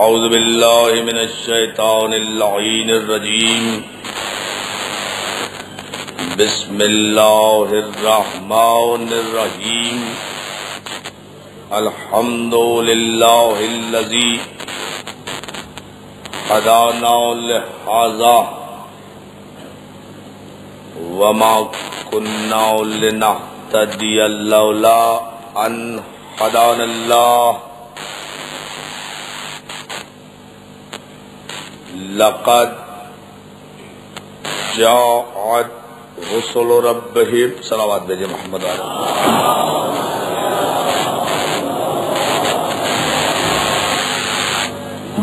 اعوذ باللہ من الشیطان اللعین الرجیم بسم اللہ الرحمن الرحیم الحمد للہ الذی ہدانا لہذا وما كنا لنهتدي لولا ان هدانا الله لقد جاءت رسل ربهم صلوات بھیجے محمد علیہ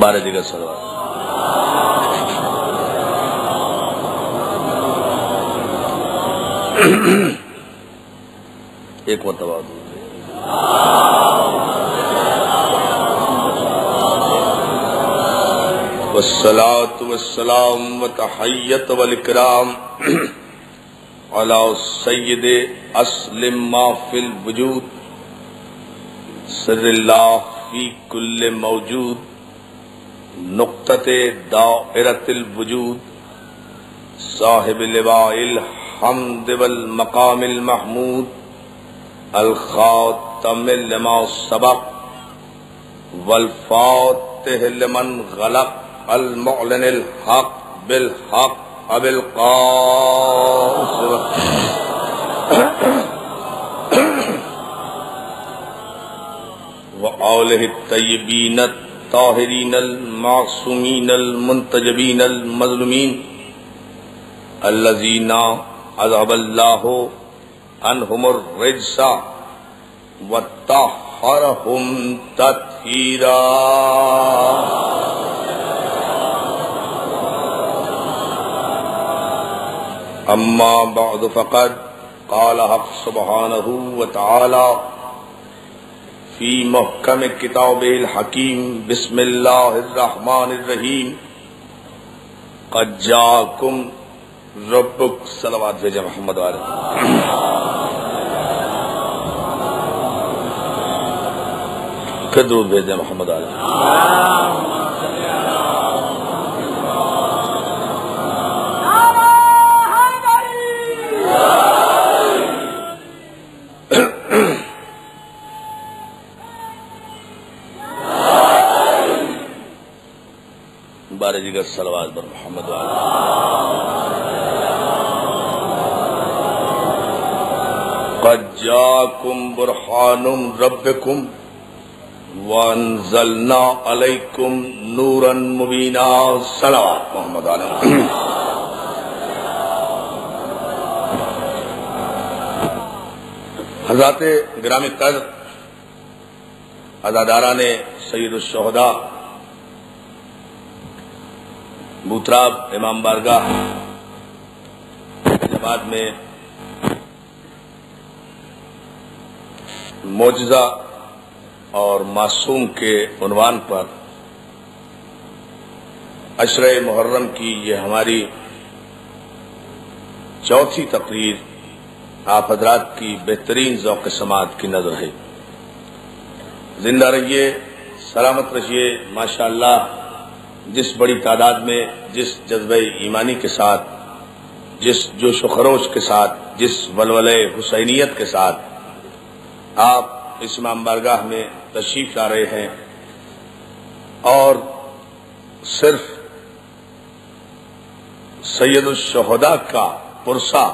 بارہ دیگر صلوات ایک مرتبہ والصلاة والسلام وتحیت والاکرام علی سید اصل ما فی الوجود سر اللہ فی کل موجود نقطۃ دائرۃ الوجود صاحب لواء الحمد والمقام المحمود الخاتم لما سبق والفاتح لمن غلق المعلن الحق بالحق ابو القاسم وآلہ الطیبین الطاہرین المعصومین المنتجبین المظلومین الذین اذهب اللہ عنہم الرجس وطہرہم تطہیرا اما بعد فقد قال حق سبحانہ وتعالی فی محکم کتابہ الحکیم بسم اللہ الرحمن الرحیم قد جاءکم ربک صلوات بھیجے محمد علیہ پھر درود بھیجے محمد علیہ بارہ جگر صلوات بر محمد علیہ قد جاءکم برہان ربکم وانزلنا علیکم نورا مبینا صلوات محمد علیہ حضرات گرامی قدر عزاداران سید الشہداء بوتراب امام بارگاہ جماعت میں معجزہ اور معصوم کے عنوان پر عشرہ محرم کی یہ ہماری چوتھی تقریر آپ حضرات کی بہترین ذوق سماعت کی نظر ہے. زندہ رہیے، سلامت رہیے. ماشاءاللہ جس بڑی تعداد میں، جس جذبہ ایمانی کے ساتھ، جس جوش و خروش کے ساتھ، جس ولولہ حسینیت کے ساتھ آپ اس امام بارگاہ میں تشریف لا رہے ہیں اور صرف سید الشہداء کا پرسہ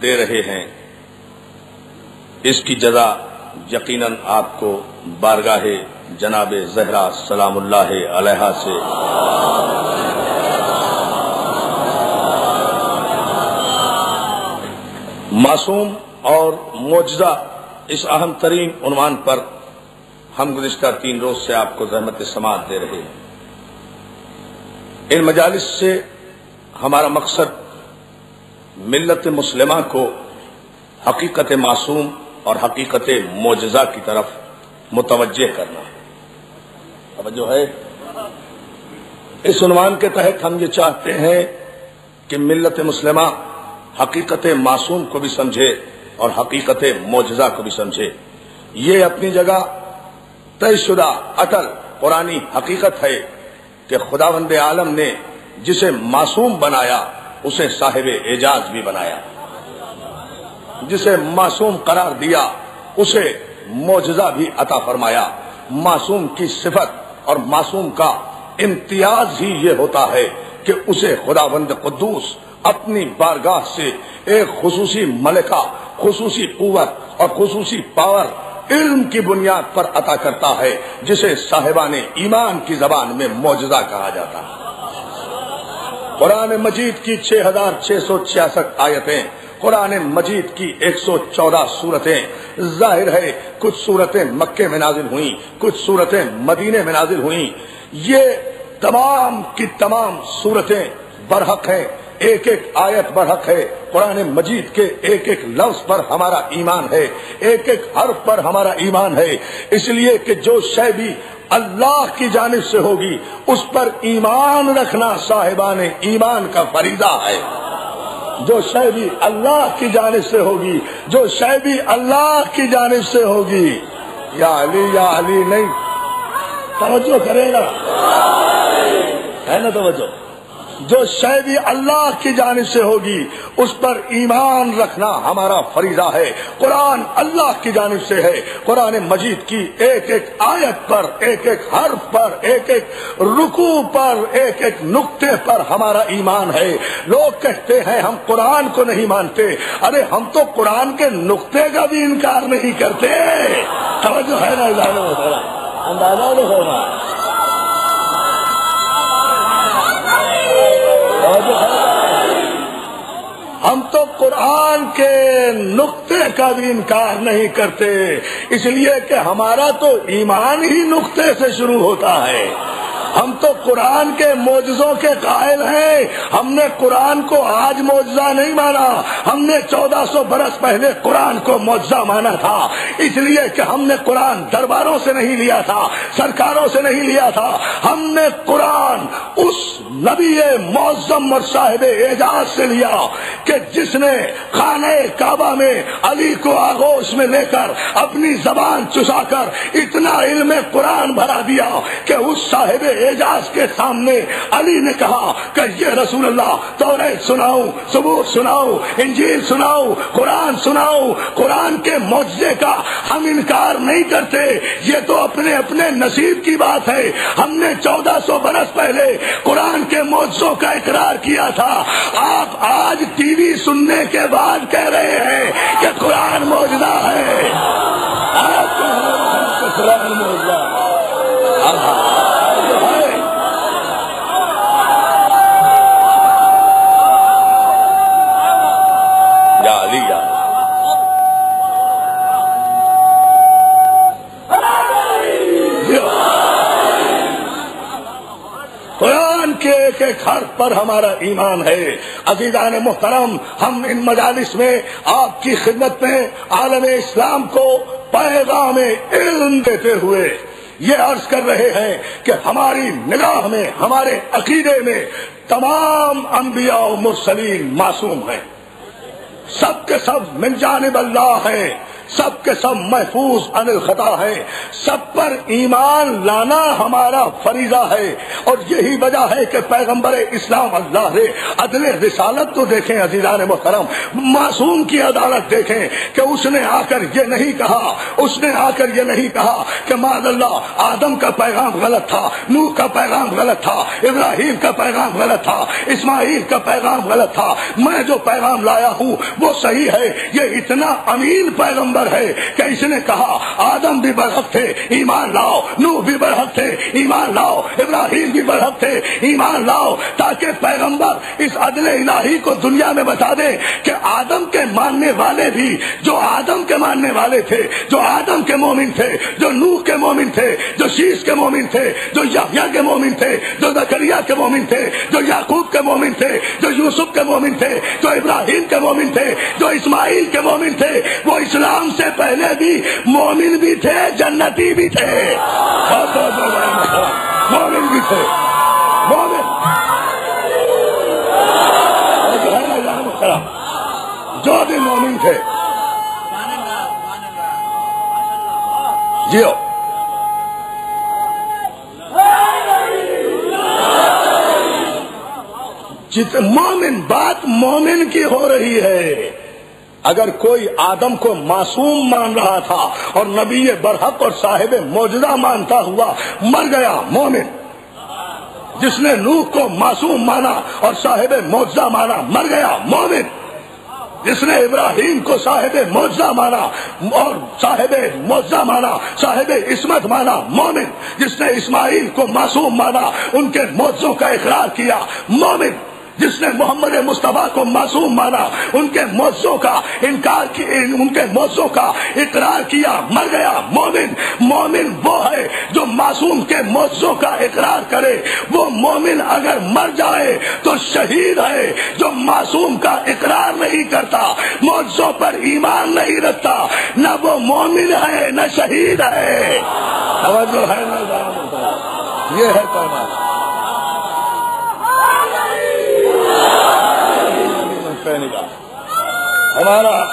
دے رہے ہیں، اس کی جزا یقیناً آپ کو بارگاہ جناب زہرا سلام اللہ علیہا سے معصوم اور معجزہ، اس اہم ترین عنوان پر ہم گزشتہ 3 روز سے آپ کو زحمت سماعت دے رہے ہیں. ان مجالس سے ہمارا مقصد ملت مسلمہ کو حقیقت معصوم اور حقیقت معجزہ کی طرف متوجہ کرنا ہے. توجہ ہے؟ اس عنوان کے تحت ہم یہ چاہتے ہیں کہ ملت مسلمہ حقیقت معصوم کو بھی سمجھے اور حقیقت معجزہ کو بھی سمجھے. یہ اپنی جگہ طے شدہ اٹل قرآنی حقیقت ہے کہ خداوند عالم نے جسے معصوم بنایا اسے صاحب اعجاز بھی بنایا، جسے معصوم قرار دیا اسے معجزہ بھی عطا فرمایا۔ معصوم کی صفت اور معصوم کا امتیاز ہی یہ ہوتا ہے کہ اسے خداوند قدوس اپنی بارگاہ سے ایک خصوصی ملکہ، خصوصی قوت اور خصوصی پاور علم کی بنیاد پر عطا کرتا ہے، جسے صاحبان ایمان کی زبان میں معجزہ کہا جاتا ہے۔ قرآن مجید کی 6666 آیتیں، قرآن مجید کی 114 سورتیں، ظاہر ہے کچھ سورتیں مکے میں نازل ہوئیں، کچھ سورتیں مدینے میں نازل ہوئیں، یہ تمام کی تمام سورتیں برحق ہیں، ایک ایک آیت برحق ہے، قرآن مجید کے ایک ایک لفظ پر ہمارا ایمان ہے، ایک ایک حرف پر ہمارا ایمان ہے، اس لیے کہ جو شے بھی اللہ کی جانب سے ہوگی اس پر ایمان رکھنا صاحبان ایمان کا فریضہ ہے۔ جو شے بھی اللہ کی جانب سے ہوگی، جو شے بھی اللہ کی جانب سے ہوگی، یا علی نہیں، توجہ کرے گا، ہے نا توجہ؟ جو شے بھی اللہ کی جانب سے ہوگی اس پر ایمان رکھنا ہمارا فریضہ ہے۔ قرآن اللہ کی جانب سے ہے، قرآن مجید کی ایک ایک آیت پر، ایک ایک حرف پر، ایک ایک رکوع پر، ایک ایک نقطے پر ہمارا ایمان ہے۔ لوگ کہتے ہیں ہم قرآن کو نہیں مانتے، ارے ہم تو قرآن کے نقطے کا بھی انکار نہیں کرتے۔ توجہ ہے نا، اندازہ ہوگا، ہم تو قرآن کے نقطے کا بھی انکار نہیں کرتے، اس لیے کہ ہمارا تو ایمان ہی نقطے سے شروع ہوتا ہے۔ ہم تو قرآن کے معجزوں کے قائل ہیں، ہم نے قرآن کو آج معجزہ نہیں مانا، ہم نے 1400 برس پہلے قرآن کو معجزہ مانا تھا، اس لیے کہ ہم نے قرآن درباروں سے نہیں لیا تھا، سرکاروں سے نہیں لیا تھا، ہم نے قرآن اس نبی معظم اور صاحب اعجاز سے لیا کہ جس نے خانہ کعبہ میں علی کو آغوش میں لے کر اپنی زبان چسا کر اتنا علم قرآن بھرا دیا کہ اس صاحب اعجاز کے سامنے علی نے کہا کہ یہ رسول اللہ توریت سناؤ، زبور سناؤ، انجیل سناؤ، قرآن سناؤ۔ قرآن کے معجزے کا ہم انکار نہیں کرتے، یہ تو اپنے اپنے نصیب کی بات ہے۔ ہم نے 1400 برس پہلے قرآن کے معجزوں کا اقرار کیا تھا، آپ آج ٹی وی سننے کے بعد کہہ رہے ہیں کہ قرآن معجزہ ہے۔ آپ کہہ رہے ہیں کہ قرآن معجزہ ہے۔ قرآن کے ایک ایک حرف پر ہمارا ایمان ہے۔ عزیزان محترم، ہم ان مجالس میں آپ کی خدمت میں عالم اسلام کو پیغام علم دیتے ہوئے یہ عرض کر رہے ہیں کہ ہماری نگاہ میں، ہمارے عقیدے میں تمام انبیاء و مرسلین معصوم ہیں، سب کے سب من جانب اللہ ہیں، سب کے سب محفوظ عن الخطا ہے، سب پر ایمان لانا ہمارا فریضہ ہے۔ اور یہی وجہ ہے کہ پیغمبر اسلام اللہ نے عدل رسالت تو دیکھیں عزیزان محترم، معصوم کی عدالت دیکھیں کہ اس نے آ کر یہ نہیں کہا، اس نے آ کر یہ نہیں کہا کہ معاذ اللہ آدم کا پیغام غلط تھا، نوح کا پیغام غلط تھا، ابراہیم کا پیغام غلط تھا، اسماعیل کا پیغام غلط تھا، میں جو پیغام لایا ہوں وہ صحیح ہے۔ یہ اتنا امین پیغمبر ہے کہ اس نے کہا آدم بھی برحق تھے، ایمان لاؤ، نوح بھی برحق تھے، ایمان لاؤ، ابراہیم بھی برحق تھے، ایمان لاؤ، تاکہ پیغمبر اس عدل الہی کو دنیا میں بتا دے کہ آدم کے ماننے والے بھی، جو آدم کے ماننے والے تھے، جو آدم کے مومن تھے، جو نوح کے مومن تھے، جو شیش کے مومن تھے، جو یحییٰ کے مومن تھے، جو زکریا کے مومن تھے، جو یعقوب کے مومن تھے، جو یوسف کے مومن تھے، جو ابراہیم کے مومن تھے، جو اسماعیل کے مومن تھے، وہ اسلام سے پہلے بھی مومن بھی تھے، جنتی بھی تھے، مومن بھی تھے، مومن جو بھی مومن تھے۔ جیو مومن، بات مومن کی ہو رہی ہے۔ اگر کوئی آدم کو معصوم مان رہا تھا اور نبی برحق اور صاحب معجزہ مانتا ہوا مر گیا، مومن۔ جس نے نوح کو معصوم مانا اور صاحب معجزہ مانا مر گیا، مومن۔ جس نے ابراہیم کو صاحب معجزہ مانا اور صاحب معجزہ مانا، صاحب عصمت مانا، مومن۔ جس نے اسماعیل کو معصوم مانا، ان کے معجزوں کا اقرار کیا، مومن۔ جس نے محمد مصطفیٰ کو معصوم مانا، ان کے معجزوں کا انکار کیا، ان کے معجزوں کا اقرار کیا، مر گیا، مومن۔ مومن وہ ہے جو معصوم کے معجزوں کا اقرار کرے۔ وہ مومن اگر مر جائے تو شہید ہے۔ جو معصوم کا اقرار نہیں کرتا، معجزوں پر ایمان نہیں رکھتا، نہ وہ مومن ہے نہ شہید ہے۔ توجہ ہے نا؟ یہ ہے پیغام ہمارا۔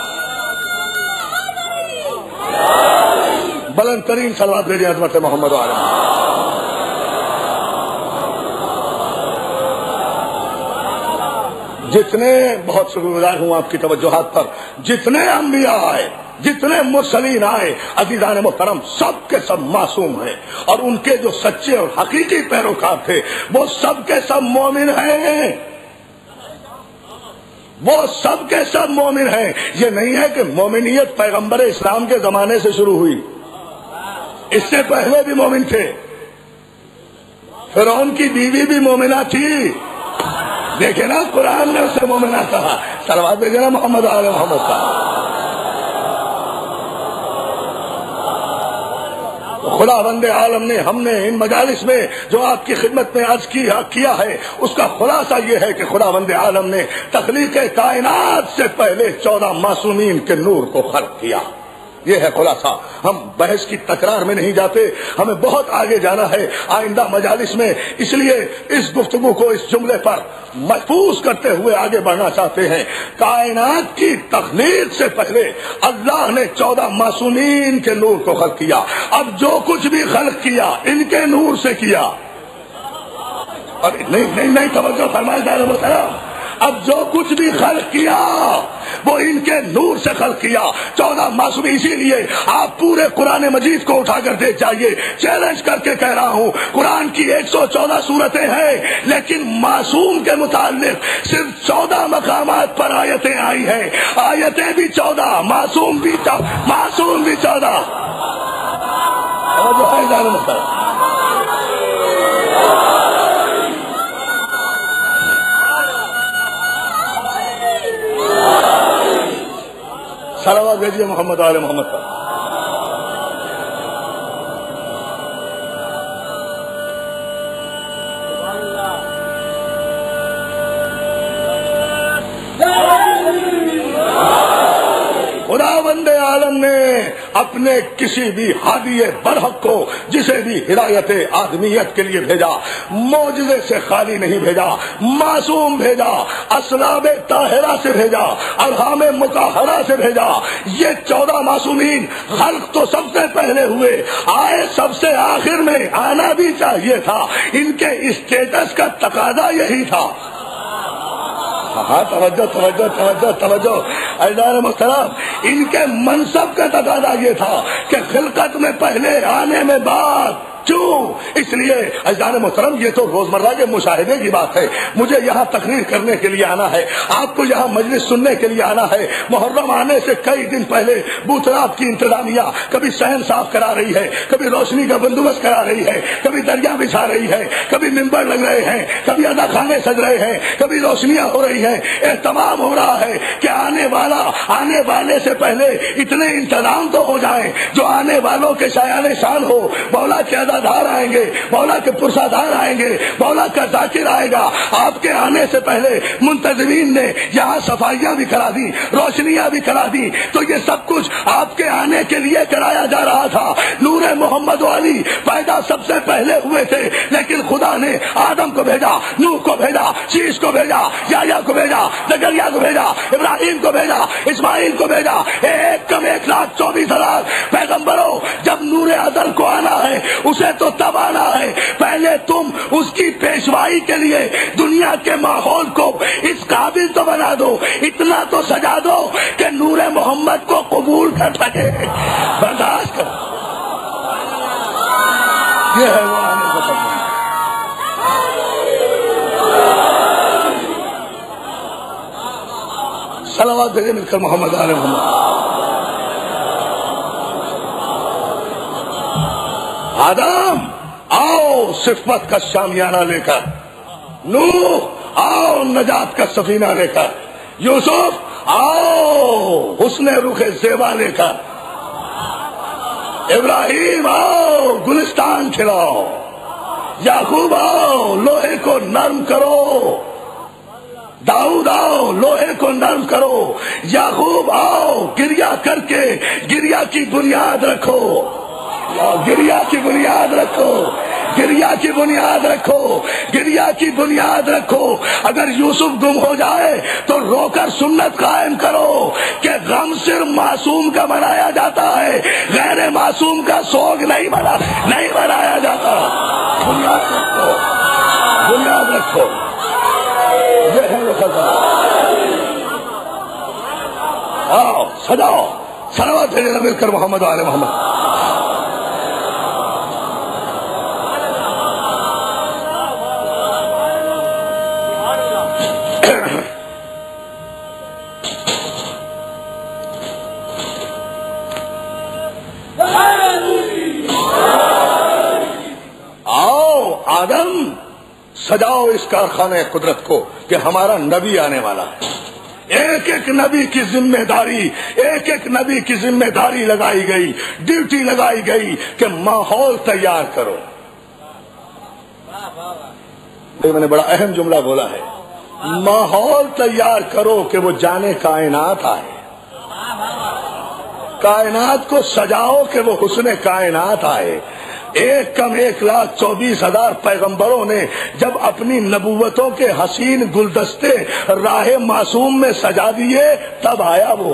بلند ترین صلوات بھیجیں حضرت محمد علیہ۔ جتنے، بہت شکر گزار ہوں آپ کی توجہات پر، جتنے انبیاء آئے، جتنے مرسلین آئے عزیزان محترم، سب کے سب معصوم ہیں، اور ان کے جو سچے اور حقیقی پیروکار تھے وہ سب کے سب مومن ہیں۔ وہ سب کے سب مومن ہیں۔ یہ نہیں ہے کہ مومنیت پیغمبر اسلام کے زمانے سے شروع ہوئی، اس سے پہلے بھی مومن تھے۔ فرعون کی بیوی بھی مومنہ تھی، دیکھیں نا قرآن نے اسے مومنہ کہا۔ صلوات بھیجیں نا محمد آل محمد کا۔ خداوند عالم نے، ہم نے ان مجالس میں جو آپ کی خدمت میں عرض کیا ہے، اس کا خلاصہ یہ ہے کہ خداوند عالم نے تخلیق کائنات سے پہلے 14 معصومین کے نور کو خلق کیا۔ یہ ہے خلاصہ۔ ہم بحث کی تکرار میں نہیں جاتے، ہمیں بہت آگے جانا ہے آئندہ مجالس میں، اس لیے اس گفتگو کو اس جملے پر محفوظ کرتے ہوئے آگے بڑھنا چاہتے ہیں۔ کائنات کی تخلیق سے پہلے اللہ نے 14 معصومین کے نور کو خلق کیا۔ اب جو کچھ بھی خلق کیا ان کے نور سے کیا۔ اور نہیں توجہ فرمائے دار محترم، اب جو کچھ بھی خلق کیا وہ ان کے نور سے خلق کیا۔ 14 معصوم، اسی لیے آپ پورے قرآن مجید کو اٹھا کر دیکھ جائیے، چیلنج کر کے کہہ رہا ہوں، قرآن کی 114 سورتیں ہیں لیکن معصوم کے متعلق صرف 14 مقامات پر آیتیں آئی ہیں۔ آیتیں بھی 14، معصوم بھی 14۔ صلوات بھیجیے محمد آل محمد پر۔ خداوند عالم نے اپنے کسی بھی ہادی برحق کو، جسے بھی ہدایت آدمیت کے لیے بھیجا، معجزے سے خالی نہیں بھیجا، معصوم بھیجا، اسلاب طاہرہ سے بھیجا، ارحام مطہرہ سے بھیجا۔ یہ 14 معصومین خلق تو سب سے پہلے ہوئے، آئے سب سے آخر میں، آنا بھی چاہیے تھا، ان کے اسٹیٹس کا تقاضا یہی تھا۔ ہاں توجہ عزیزان محترم، ان کے منصب کا تقاضا یہ تھا کہ خلقت میں پہلے، آنے میں بعد۔ کیوں؟ اس لیے عزیزان محترم یہ تو روزمرہ کے مشاہدے کی بات ہے، مجھے یہاں تقریر کرنے کے لیے آنا ہے، آپ کو یہاں مجلس سننے کے لیے آنا ہے۔ محرم آنے سے کئی دن پہلے بوتراب کی انتظامیہ کبھی صحن صاف کرا رہی ہے، کبھی روشنی کا بندوبست کرا رہی ہے، کبھی دریا بچھا رہی ہے، کبھی ممبر لگ رہے ہیں، کبھی ادا خانے سج رہے ہیں، کبھی روشنیاں ہو رہی ہیں۔ اہتمام ہو رہا ہے کہ آنے والے سے پہلے اتنے انتظام تو ہو جائیں جو آنے والوں کے شایان شان ہو۔ مولا کے دار آئیں گے، مولا کے پرسادار آئیں گے، مولا کا ذاکر آئے گا۔ آپ کے آنے سے پہلے منتظمین نے یہاں صفائیاں بھی کرا دی، روشنیاں بھی کرا دی، تو یہ سب کچھ آپ کے آنے کے لیے کرایا جا رہا تھا۔ نور محمد علی پیدا سب سے پہلے ہوئے تھے، لیکن خدا نے آدم کو بھیجا، نوح کو بھیجا، شیش کو بھیجا، یحییٰ کو بھیجا، زکریا کو بھیجا، ابراہیم کو بھیجا، اسماعیل کو بھیجا، 1,24,000 پیغمبروں۔ جب نور ازل کو آنا ہے اسے تو تب آنا ہے، پہلے پہلے تم اس کی پیشوائی کے لیے دنیا کے ماحول کو اس قابل تو بنا دو، اتنا تو سجا دو کہ نور محمد کو قبول کر سکے، برداشت کر۔ یہ ہے وہ آنے کا سب۔ صلوات بھیجے مل کر محمد آل محمد۔ آدم آؤ صفت کا شامیانہ لے کر، نوح آؤ نجات کا سفینہ لے کر، یوسف آؤ حسن رخ زیبا لے کر، ابراہیم آؤ گلستان کھلاؤ، یعقوب آؤ لوہے کو نرم کرو، داؤد آؤ لوہے کو نرم کرو، یعقوب آؤ گریا کر کے گریا کی بنیاد رکھو، گریا کی بنیاد رکھو، گریا کی بنیاد رکھو، گریا کی بنیاد رکھو۔ اگر یوسف گم ہو جائے تو رو کر سنت قائم کرو کہ غم صرف معصوم کا منایا جاتا ہے، غیر معصوم کا سوگ نہیں منایا جاتا۔ بنیاد رکھو، بنیاد رکھو۔ یہ ہے وہ خزانہ۔ آؤ سجاؤ، صلوات بھیجنا مل کر محمد آل محمد۔ آدم سجاؤ اس کارخانے قدرت کو کہ ہمارا نبی آنے والا ہے۔ ایک ایک نبی کی ذمہ داری، ایک ایک نبی کی ذمہ داری لگائی گئی، ڈیوٹی لگائی گئی کہ ماحول تیار کرو۔ میں نے بڑا اہم جملہ بولا ہے، ماحول تیار کرو کہ وہ جانے کائنات آئے، کائنات کو سجاؤ کہ وہ حسن کائنات آئے۔ 1,24,000 پیغمبروں نے جب اپنی نبوتوں کے حسین گلدستے راہ معصوم میں سجا دیے، تب آیا وہ،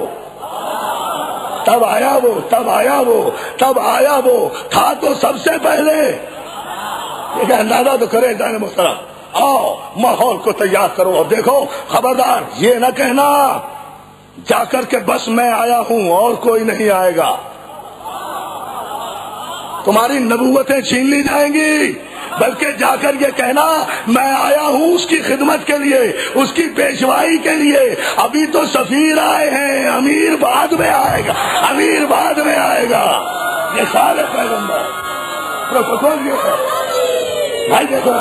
تب آیا وہ، تب آیا وہ، تب آیا وہ، تھا تو سب سے پہلے۔ یہ اندازہ تو کرے جانے محترم، آؤ ماحول کو تیار کرو۔ اور دیکھو خبردار یہ نہ کہنا جا کر کے بس میں آیا ہوں اور کوئی نہیں آئے گا، تمہاری نبوتیں چھین لی جائیں گی، بلکہ جا کر یہ کہنا میں آیا ہوں اس کی خدمت کے لیے، اس کی پیشوائی کے لیے۔ ابھی تو سفیر آئے ہیں، امیر بعد میں آئے گا، امیر بعد میں آئے گا۔ یہ سارے پیغمبر پروٹوکول یہ ہے بھائی۔ دیکھو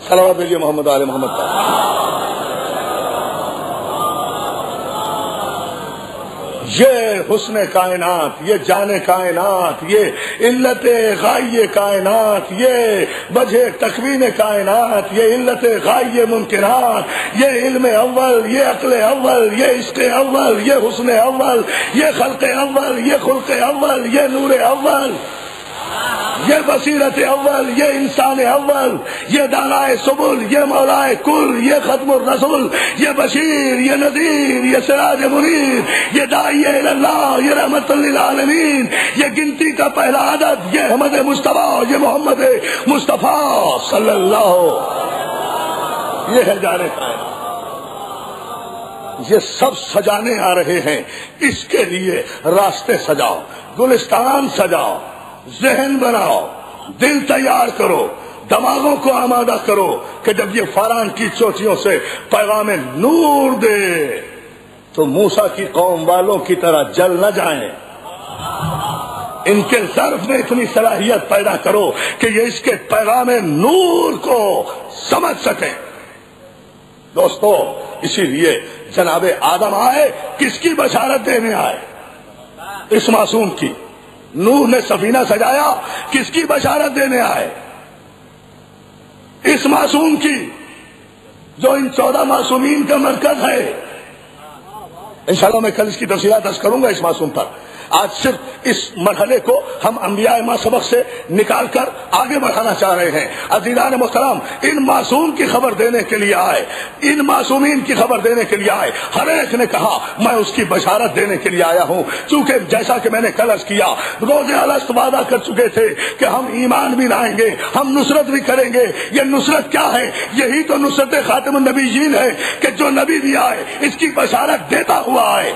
صلوات بھیجیے محمد آل محمد کا۔ یہ حسن کائنات، یہ جان کائنات، یہ علت غائیہ کائنات، یہ وجہ تکوین کائنات، یہ علت غائیہ ممکنات، یہ علم اول، یہ عقل اول، یہ عشق اول، یہ حسن اول، یہ خلق اول، یہ خلق اول، یہ نور اول، یہ بصیرت اول، یہ انسان اول، یہ دانائے سبل، یہ مولائے کل، یہ ختم الرسول، یہ بشیر، یہ نذیر، یہ سراج منیر، یہ داعی اللہ، یہ رحمت للعالمین، یہ گنتی کا پہلا عدد، یہ احمد مصطفیٰ، یہ محمد مصطفیٰ صلی اللہ، یہ ہے جانے کا۔ یہ سب سجانے آ رہے ہیں، اس کے لیے راستے سجاؤ، گلستان سجاؤ، ذہن بناؤ، دل تیار کرو، دماغوں کو آمادہ کرو کہ جب یہ فاران کی چوٹیوں سے پیغام نور دے تو موسیٰ کی قوم والوں کی طرح جل نہ جائیں۔ ان کے ظرف میں اتنی صلاحیت پیدا کرو کہ یہ اس کے پیغام نور کو سمجھ سکیں۔ دوستو اسی لیے جناب آدم آئے، کس کی بشارت دینے آئے؟ اس معصوم کی۔ نوح نے سفینہ سجایا، کس کی بشارت دینے آئے؟ اس معصوم کی، جو ان 14 معصومین کا مرکز ہے۔ انشاءاللہ میں کل اس کی تفصیلات عرض کروں گا اس معصوم پر، آج صرف اس مرحلے کو ہم انبیاء ما سبق سے نکال کر آگے بڑھانا چاہ رہے ہیں. عزیزان محترم، ان معصوم کی خبر دینے کے لیے آئے، ان معصومین کی خبر دینے کے لیے آئے. ہر ایک نے کہا میں اس کی بشارت دینے کے لیے آیا ہوں، چونکہ جیسا کہ میں نے کل عرض کیا، روز الست وعدہ کر چکے تھے کہ ہم ایمان بھی لائیں گے، ہم نصرت بھی کریں گے. یہ نصرت کیا ہے؟ یہی تو نصرت خاتم النبیین ہے کہ جو نبی بھی آئے اس کی بشارت دیتا ہوا آئے،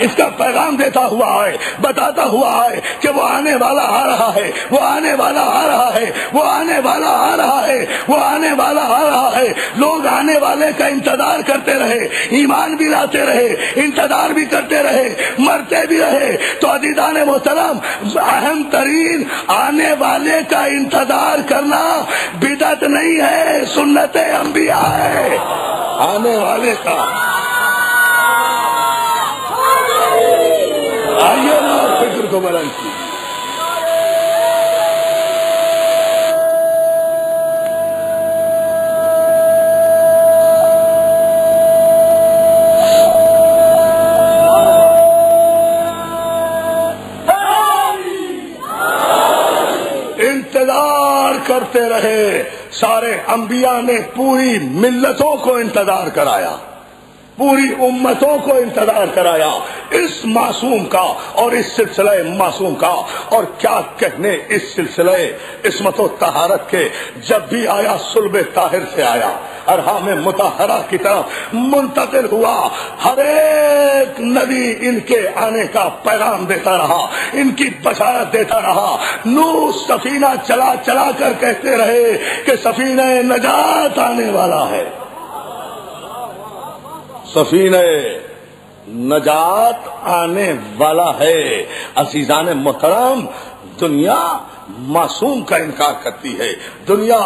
اس کا پیغام دیتا ہوا آئے، بتاتا ہوا آئے کہ وہ آنے والا آ رہا ہے، وہ آنے والا آ رہا ہے، وہ آنے والا آ رہا ہے، وہ آنے والا آ رہا ہے. لوگ آنے والے کا انتظار کرتے رہے، ایمان بھی لاتے رہے، انتظار بھی کرتے رہے، مرتے بھی رہے. تو عزیزان محترم، اہم ترین آنے والے کا انتظار کرنا بدعت نہیں ہے، سنت انبیاء ہے. آنے والے کا آئیے نا فکر کو بلند کی. انتظار کرتے رہے. سارے انبیاء نے پوری ملتوں کو انتظار کرایا، پوری امتوں کو انتظار کرایا اس معصوم کا اور اس سلسلہ معصوم کا. اور کیا کہنے اس سلسلہ عصمت و طہارت کے، جب بھی آیا صلب طاہر سے آیا، ارحام مطہرہ کی طرف منتقل ہوا. ہر ایک نبی ان کے آنے کا پیغام دیتا رہا، ان کی بشارت دیتا رہا. نوح سفینہ چلا چلا کر کہتے رہے کہ سفینہ نجات آنے والا ہے، سفینہ نجات آنے والا ہے. عزیزان محترم، دنیا معصوم کا انکار کرتی ہے، دنیا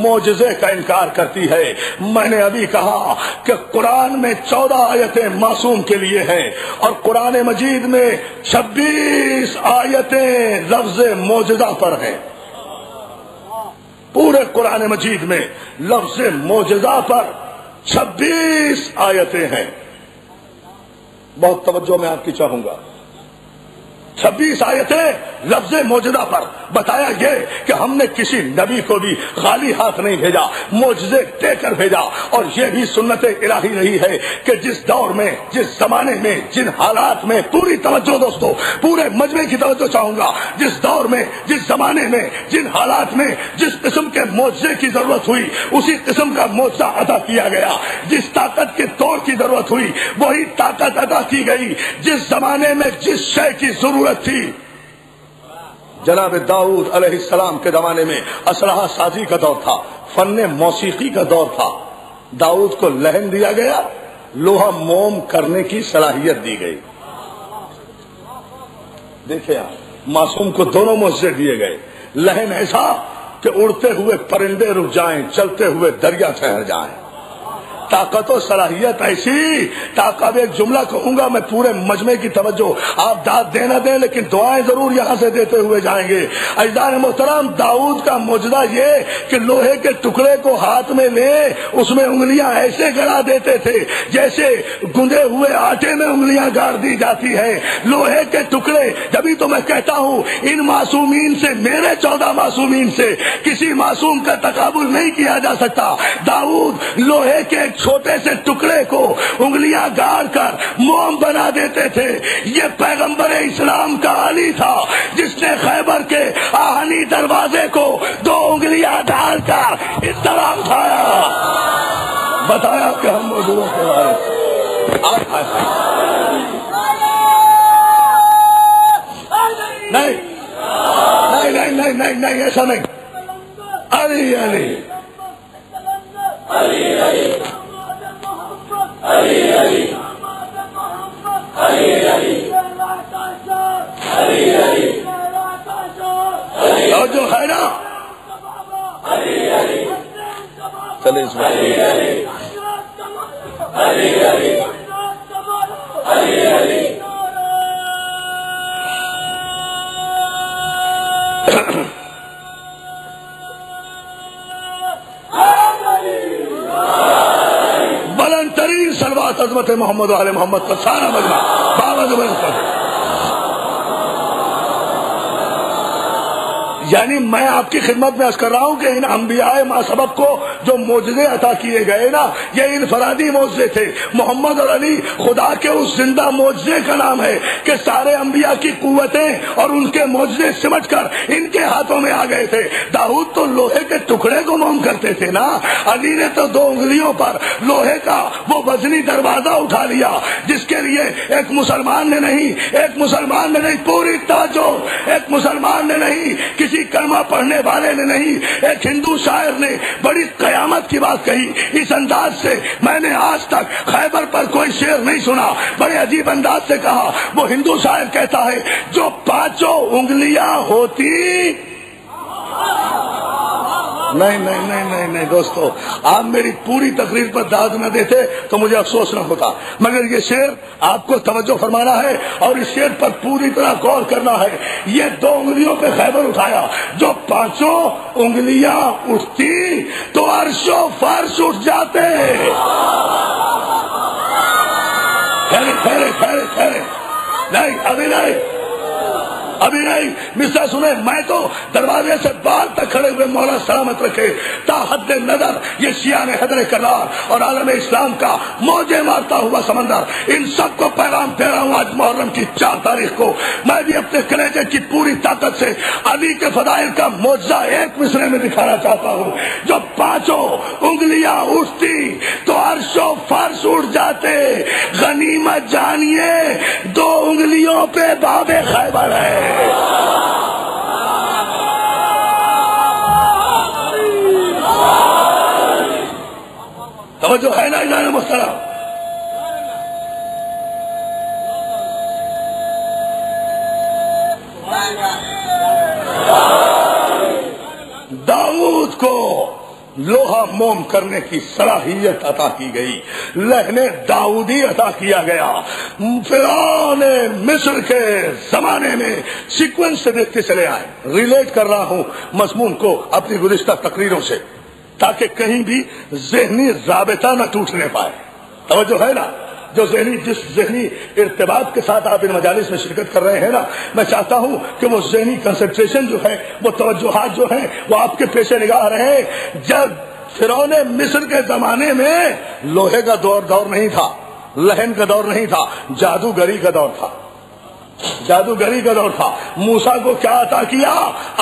معجزے کا انکار کرتی ہے. میں نے ابھی کہا کہ قرآن میں 14 آیتیں معصوم کے لیے ہیں، اور قرآن مجید میں 26 آیتیں لفظ معجزہ پر ہیں. پورے قرآن مجید میں لفظ معجزہ پر 26 آیتیں ہیں. بہت توجہ میں آپ کی چاہوں گا. 26 آیتیں لفظ معجزہ پر. بتایا یہ کہ ہم نے کسی نبی کو بھی خالی ہاتھ نہیں بھیجا، معجزے دے کر بھیجا. اور یہ بھی سنت الہی رہی ہے کہ جس دور میں، جس زمانے میں، جن حالات میں، پوری توجہ دوستو، پورے مجمع کی توجہ چاہوں گا، جس دور میں، جس زمانے میں، جن حالات میں جس قسم کے معجزے کی ضرورت ہوئی اسی قسم کا معجزہ عطا کیا گیا. جس طاقت کے طور کی ضرورت ہوئی وہی طاقت عطا کی گئی. جس زمانے میں جس شے کی ضرورت تھی، جناب داؤد علیہ السلام کے زمانے میں اسلحہ سازی کا دور تھا، فن موسیقی کا دور تھا. داؤد کو لہن دیا گیا، لوہا موم کرنے کی صلاحیت دی گئی. دیکھیں آپ، معصوم کو دونوں معجزے دیے گئے. لہن ایسا کہ اڑتے ہوئے پرندے رک جائیں، چلتے ہوئے دریا ٹھہر جائیں. طاقت و صلاحیت ایسی. طاقت ایک جملہ کہوں گا میں، پورے مجمع کی توجہ، آپ داد دینا دیں لیکن دعائیں ضرور یہاں سے دیتے ہوئے جائیں گے. عزیزان محترم، داؤد کا معجزہ یہ کہ لوہے کے ٹکڑے کو ہاتھ میں لے، اس میں انگلیاں ایسے گڑا دیتے تھے جیسے گندے ہوئے آٹے میں انگلیاں گاڑ دی جاتی ہیں. لوہے کے ٹکڑے. جبھی تو میں کہتا ہوں ان معصومین سے، میرے 14 معصومین سے کسی معصوم کا تقابل نہیں کیا جا سکتا. داؤد لوہے کے چھوٹے سے ٹکڑے کو انگلیاں گاڑ کر موم بنا دیتے تھے. یہ پیغمبر اسلام کا علی تھا جس نے خیبر کے آہنی دروازے کو 2 انگلیاں ڈال کر اس طرح اٹھایا. بتایا کہ ہم موضوعوں کے بارے نہیں ایسا نہیں. علی علی علی علی علی علی علی علی علی اور جو ہے نا چلے اس میں بلند ترین صلوات عظمت محمد و آل محمد کا سارا مجمع بابا زبان یعنی میں آپ کی خدمت میں عرض کر رہا ہوں کہ ان انبیاء ما سبق کو جو معجزے عطا کیے گئے نا، یہ انفرادی معجزے تھے۔ محمد اور علی خدا کے اس زندہ معجزے کا نام ہے کہ سارے انبیاء کی قوتیں اور ان کے معجزے سمٹ کر ان کے ہاتھوں میں آ گئے تھے۔ داؤد تو لوہے کے ٹکڑے کو موم کرتے تھے نا، علی نے تو 2 انگلیوں پر لوہے کا وہ وزنی دروازہ اٹھا لیا جس کے لیے ایک مسلمان نے نہیں پوری توجہ، ایک مسلمان نے نہیں، کسی کلمہ پڑھنے والے نے نہیں، ایک ہندو شاعر نے بڑی قیامت کی بات کہی اس انداز سے میں نے آج تک خیبر پر کوئی شعر نہیں سنا۔ بڑے عجیب انداز سے کہا، وہ ہندو شاعر کہتا ہے جو 5 انگلیاں ہوتی، نہیں دوستو، آپ میری پوری تقریر پر داد نہ دیتے تو مجھے افسوس نہ ہوتا، مگر یہ شعر آپ کو توجہ فرمانا ہے اور اس شعر پر پوری طرح غور کرنا ہے۔ یہ 2 انگلیوں پہ خیبر اٹھایا، جو 5 انگلیاں اٹھتی تو عرش و فرش اٹھ جاتے۔ خیرے نہیں، ابھی نہیں مسا سنے، میں تو دروازے سے باہر تک کھڑے ہوئے مولا سلامت رکھے تا حد نظر یہ شیعان حیدر کرار اور عالم اسلام کا موجے مارتا ہوا سمندر، ان سب کو پیغام دے رہا ہوں۔ آج محرم کی 4 تاریخ کو میں بھی اپنے کلیجے کی پوری طاقت سے علی کے فضائل کا معجزہ ایک مصرے میں دکھانا چاہتا ہوں۔ جو 5 انگلیاں اٹھتی تو عرش و فرش اٹھ جاتے۔ غنیمت جانیے 2 انگلیوں پہ باب خیبر ہے۔ توجہ ہے نا اعلان محترم؟ داؤد کو لوہا موم کرنے کی صلاحیت عطا کی گئی، لہن داؤدی عطا کیا گیا۔ فرعون مصر کے زمانے میں سیکوینس سے دیکھتے چلے آئے، ریلیٹ کر رہا ہوں مضمون کو اپنی گزشتہ تقریروں سے تاکہ کہیں بھی ذہنی رابطہ نہ ٹوٹنے پائے۔ توجہ ہے نا؟ جس ذہنی ارتباط کے ساتھ آپ ان مجالس میں شرکت کر رہے ہیں نا، میں چاہتا ہوں کہ وہ ذہنی کنسنٹریشن جو ہے، وہ توجہات جو ہیں، وہ آپ کے پیش نگاہ رہے۔ جب فرعون مصر کے زمانے میں لوہے کا دور نہیں تھا، لہن کا دور نہیں تھا، جادوگری کا دور تھا، جادوگری کا دور تھا۔ موسیٰ کو کیا عطا کیا؟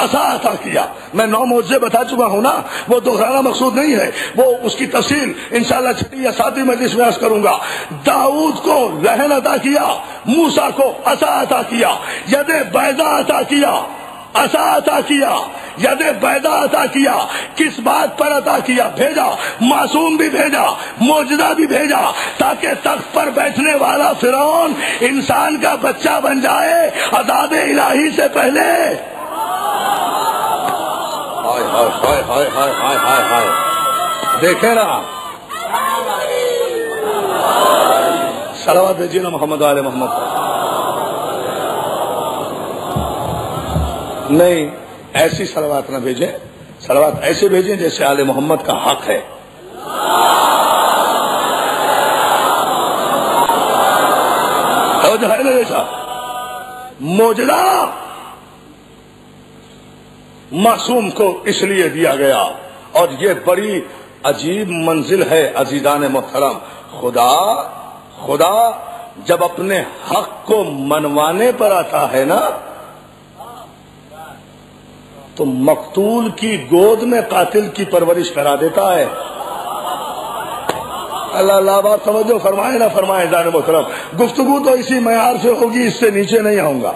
عصا عطا کیا۔ میں 9 معجزے بتا چکا ہوں نا، وہ دہرانا مقصود نہیں ہے، وہ اس کی تفصیل انشاءاللہ 6 یا 7 مجلس میں عرض کروں گا۔ داؤد کو لہن عطا کیا، موسیٰ کو عصا عطا کیا، ید بیضا عطا کیا، عصا عطا کیا، ید بیضا عطا کیا۔ کس بات پر عطا کیا؟ بھیجا، معصوم بھی بھیجا، معجزہ بھی بھیجا، تاکہ تخت پر بیٹھنے والا فرعون انسان کا بچہ بن جائے عذاب الہی سے پہلے۔ ہائے دیکھیں نا، صلوات بھیجیے نا محمد والے محمد۔ نہیں، ایسی صلوات نہ بھیجیں، صلوات ایسے بھیجیں جیسے آل محمد کا حق ہے۔ ہے نا جیسا معجزہ معصوم کو اس لیے دیا گیا، اور یہ بڑی عجیب منزل ہے عزیزان محترم۔ خدا جب اپنے حق کو منوانے پر آتا ہے نا، تو مقتول کی گود میں قاتل کی پرورش کرا دیتا ہے۔ اللہ بات توجہ فرمائے نہ فرمائے جان محترم، گفتگو تو اسی معیار سے ہوگی، اس سے نیچے نہیں آؤں گا،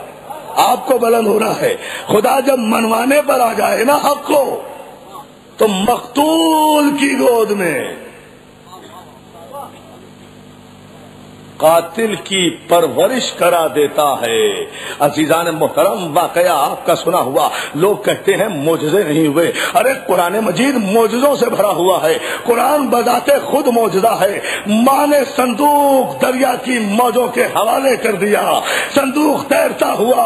آپ کو بلند ہونا ہے۔ خدا جب منوانے پر آ جائے نا حق کو، تو مقتول کی گود میں قاتل کی پرورش کرا دیتا ہے۔ عزیزان محترم، واقعہ آپ کا سنا ہوا، لوگ کہتے ہیں معجزے نہیں ہوئے۔ ارے قرآن مجید معجزوں سے بھرا ہوا ہے، قرآن بذات خود معجزہ ہے۔ ماں نے صندوق دریا کی موجوں کے حوالے کر دیا، صندوق تیرتا ہوا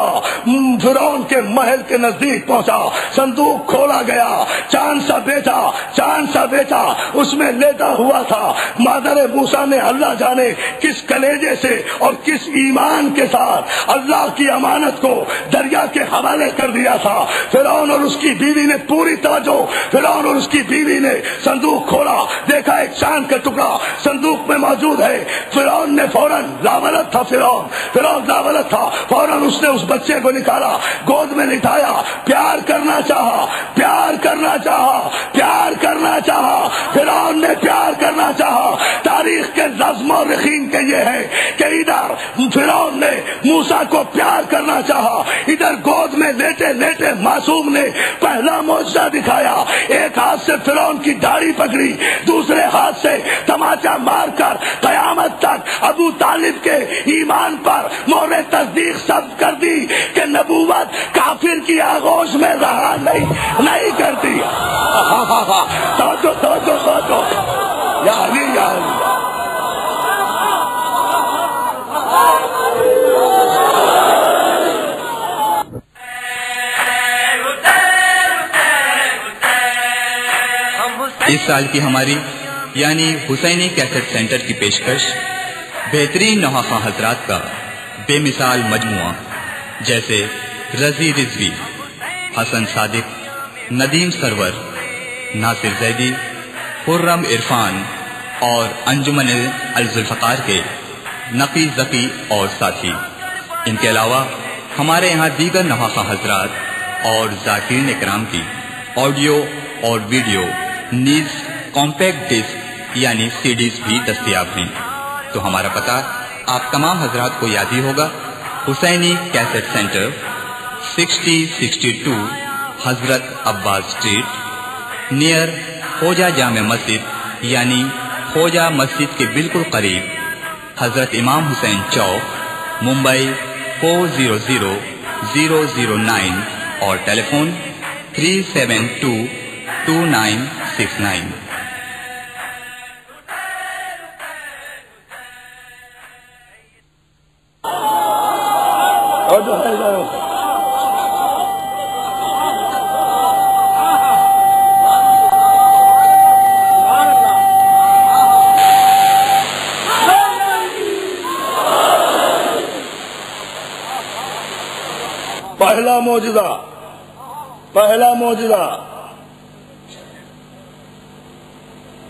فرعون کے محل کے نزدیک پہنچا، صندوق کھولا گیا، چاند سا بیٹا اس میں لیٹا ہوا تھا۔ مادر موسیٰ نے اللہ جانے کس کلیجے سے اور کس ایمان کے ساتھ اللہ کی امانت کو دریا کے حوالے کر دیا تھا. فرعون اور اس کی بیوی نے پوری توجہ، فرعون اور اس کی بیوی نے صندوق کھولا، دیکھا ایک چاند کا ٹکڑا صندوق میں موجود ہے. فرعون نے فوراً لاولد تھا، فرعون لاولد تھا، فوراً اس نے اس بچے کو نکالا، گود میں لٹایا، پیار کرنا چاہا، پیار کرنا چاہا، پیار کرنا چاہا. فرعون نے پیار کرنا چاہا. تاریخ کے نظم و رخیم کے یہ ہے کہ ادھر فرعون نے موسیٰ کو پیار کرنا چاہا، ادھر گود میں لیٹے لیٹے معصوم نے پہلا معجزہ دکھایا. ایک ہاتھ سے فرعون کی داڑھی پکڑی، دوسرے ہاتھ سے تماچا مار کر قیامت تک ابو طالب کے ایمان پر مہر تصدیق ثبت کر دی کہ نبوت کافر کی آغوش میں رہا نہیں کرتی. توجہ یا علی یا علی. اس سال کی ہماری یعنی حسینی کیسٹ سینٹر کی پیشکش بہترین نوحہ حضرات کا بے مثال مجموعہ جیسے رضی رضوی، حسن صادق، ندیم سرور، ناصر زیدی، خرم عرفان اور انجمن الذوالفقار کے نقی ذکی اور ساتھی. ان کے علاوہ ہمارے یہاں دیگر نوحہ حضرات اور ذاکرین اکرام کی آڈیو اور ویڈیو نیز کمپیکٹ ڈسک یعنی سی ڈیز بھی دستیاب ہیں. تو ہمارا پتہ آپ تمام حضرات کو یاد ہی ہوگا، حسینی کیسٹ سینٹر 6062 حضرت عباس اسٹریٹ نیئر خوجہ جامع مسجد یعنی خوجہ مسجد کے بالکل قریب، حضرت امام حسین چوک، ممبئی 400009 اور ٹیلی فون 3722969. پہلا معجزہ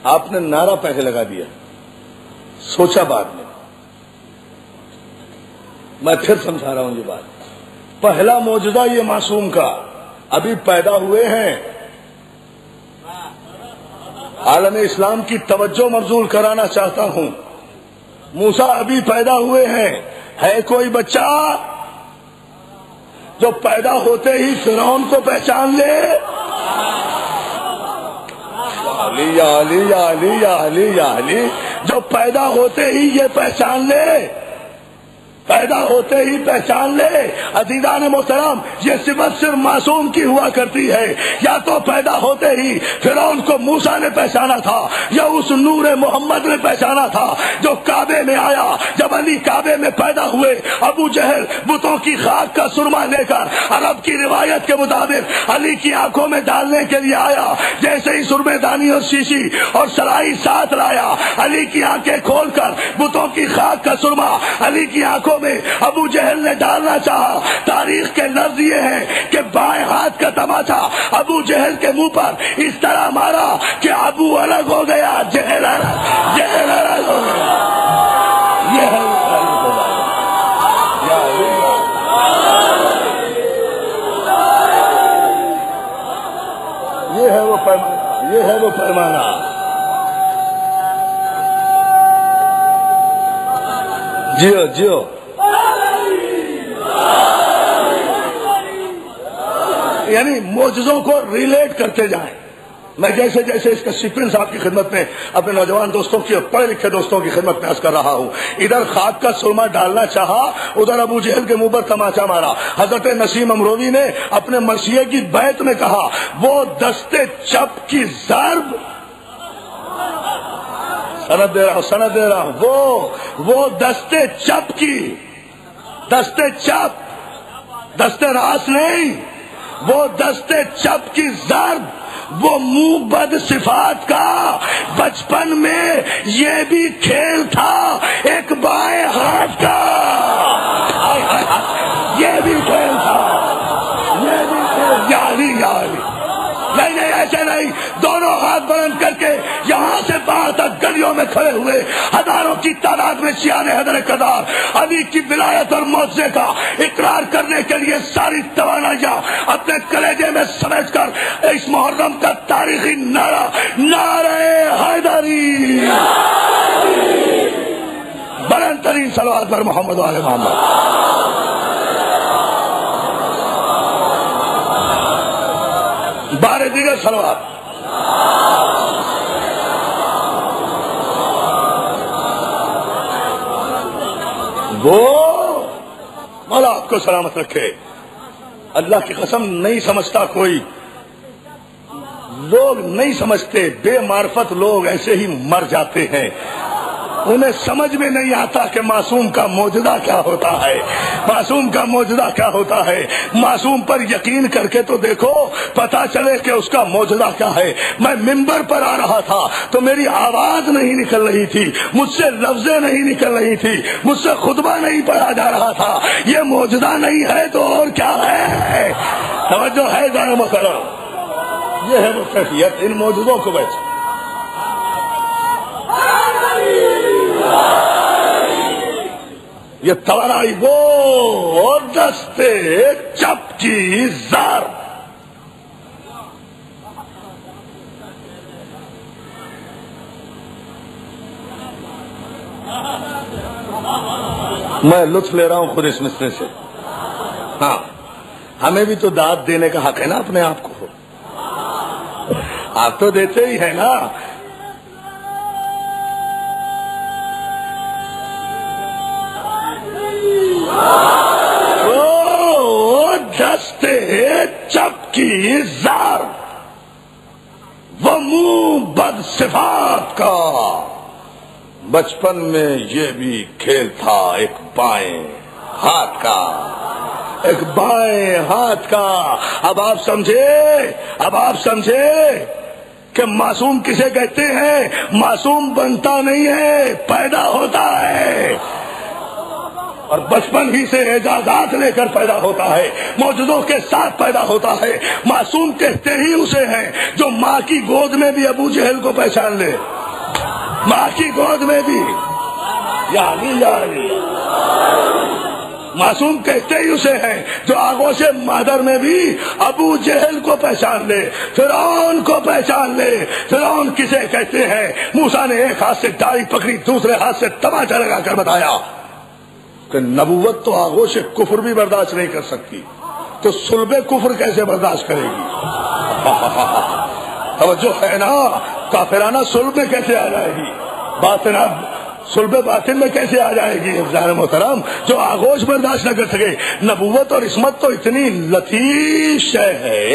آپ نے نعرہ پہلے لگا دیا، سوچا بعد میں پھر سمجھا رہا ہوں یہ بات. پہلا معجزہ یہ معصوم کا، ابھی پیدا ہوئے ہیں. عالم اسلام کی توجہ مبذول کرانا چاہتا ہوں. موسیٰ ابھی پیدا ہوئے ہیں. ہے کوئی بچہ جو پیدا ہوتے ہی فرعون کو پہچان لے؟ علی یا علی یا علی یا علی یا علی. جو پیدا ہوتے ہی یہ پہچان لے، پیدا ہوتے ہی پہچان لے. عزیزان محترم، یہ صفت صرف معصوم کی ہوا کرتی ہے. یا تو پیدا ہوتے ہی فرعون کو موسیٰ نے پہچانا تھا، یا اس نور محمد نے پہچانا تھا جو کعبے میں آیا. جب علی کعبے میں پیدا ہوئے، ابو جہل بتوں کی خاک کا سرما لے کر عرب کی روایت کے مطابق علی کی آنکھوں میں ڈالنے کے لیے آیا. جیسے ہی سرمے دانی اور شیشی اور سرائی ساتھ لایا، علی کی آنکھیں کھول کر بتوں کی خاک کا سرما علی کی آنکھوں میں ابو جہل نے ڈالنا چاہا. تاریخ کے لفظ یہ ہے کہ بائیں ہاتھ کا تماچا ابو جہل کے منہ پر اس طرح مارا کہ ابو الگ ہو گیا، جہل الگ ہو گیا. یہ ہے وہ پیمانہ، یہ ہے وہ پیمانہ. جیو یعنی معجزوں کو ریلیٹ کرتے جائیں. میں جیسے جیسے اس کا سیکوینس آپ کی خدمت میں اپنے نوجوان دوستوں کی اور پڑھے لکھے دوستوں کی خدمت میں عرض کر رہا ہوں. ادھر خاک کا سرما ڈالنا چاہا، ادھر ابو جہل کے منہ پر تماچا مارا. حضرت نسیم امروی نے اپنے مرثیے کی بیت میں کہا، وہ دستے چپ کی ضرب، سند دے رہا ہوں، وہ دستے چپ کی، دستے چپ، دستے راس نہیں، وہ دستے چپ کی ضرب وہ منہ بد صفات کا بچپن میں یہ بھی کھیل تھا ایک بائیں ہاتھ کا، یہ بھی کھیل تھا، یہ بھی کھیل، یاری نہیں نہیں ایسے نہیں، دونوں ہاتھ بلند کر کے یہاں سے باہر تک گلیوں میں کھڑے ہوئے ہزاروں کی تعداد میں شیعہ حیدر قدار علی کی ولایت اور معجزے کا اقرار کرنے کے لیے ساری توانائیاں اپنے کلیجے میں سمیٹ کر اس محرم کا تاریخی نعرہ نعرہ حیدری، بلند ترین صلوات پر محمد و آل محمد۔ بارے دیگر صلوات۔ وہ مولا آپ کو سلامت رکھے، اللہ کی قسم نہیں سمجھتا کوئی، لوگ نہیں سمجھتے، بے معرفت لوگ ایسے ہی مر جاتے ہیں، انہیں سمجھ میں نہیں آتا کہ معصوم کا معجزہ کیا ہوتا ہے، معصوم کا معجزہ کیا ہوتا ہے۔ معصوم پر یقین کر کے تو دیکھو، پتا چلے کہ اس کا معجزہ کیا ہے۔ میں منبر پر آ رہا تھا تو میری آواز نہیں نکل رہی تھی، مجھ سے لفظیں نہیں نکل رہی تھی، مجھ سے خطبہ نہیں پڑھا جا رہا تھا، یہ معجزہ نہیں ہے تو اور کیا ہے؟ توجہ ہے جان محترم، یہ ہے وہ کیفیت ان معجزوں کو بیچ۔ یہ توانائی وہ دستے چپ کی زار، میں لطف لے رہا ہوں خود اس مصرے سے۔ ہاں ہمیں بھی تو داد دینے کا حق ہے نا اپنے آپ کو، آپ تو دیتے ہی ہیں نا۔ دستے چپ کی زار، وہ منہ بد صفات کا، بچپن میں یہ بھی کھیل تھا ایک بائیں ہاتھ کا، ایک بائیں ہاتھ کا۔ اب آپ سمجھے کہ معصوم کسے کہتے ہیں؟ معصوم بنتا نہیں ہے، پیدا ہوتا ہے، اور بچپن ہی سے اعجازات لے کر پیدا ہوتا ہے، معجزوں کے ساتھ پیدا ہوتا ہے۔ معصوم کہتے ہی اسے ہیں جو ماں کی گود میں بھی ابو جہل کو پہچان لے، ماں کی گود میں بھی، یعنی معصوم کہتے ہی اسے ہیں جو آغوش مادر میں بھی ابو جہل کو پہچان لے، فرعون کو پہچان لے۔ فرعون کسے کہتے ہیں؟ موسیٰ نے ایک ہاتھ سے ڈاڑھی پکڑی، دوسرے ہاتھ سے تماچا لگا کر بتایا کہ نبوت تو آغوش کفر بھی برداشت نہیں کر سکتی، تو صلب کفر کیسے برداشت کرے گی؟ توجہ ہے نا، کافرانہ صلب میں کیسے آ جائے گی، باطنہ صلب باطن میں کیسے آ جائے گی؟ افضال محترم، جو آغوش برداشت نہ کر سکے۔ نبوت اور عصمت تو اتنی لطیف شے ہے،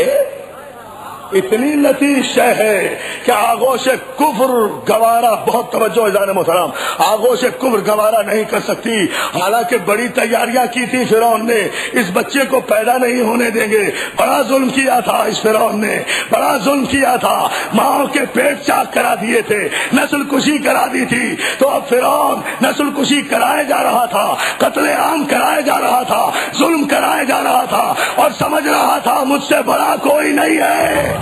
اتنی لطیف شے ہے کہ آغوش کفر گوارا، بہت توجہ افضال محترم، آغوش کفر گوارا نہیں کر سکتی۔ حالانکہ بڑی تیاریاں کی تھی فرعون نے، اس بچے کو پیدا نہیں ہونے دیں گے، بڑا ظلم کیا تھا اس فرعون نے، بڑا ظلم کیا تھا، ماں کے پیٹ چاک کرا دیے تھے، نسل کشی کرا دی تھی۔ تو اب فرعون نسل کشی کرائے جا رہا تھا، قتل عام کرائے جا رہا تھا، ظلم کرائے جا رہا تھا، اور سمجھ رہا تھا مجھ سے بڑا کوئی نہیں ہے۔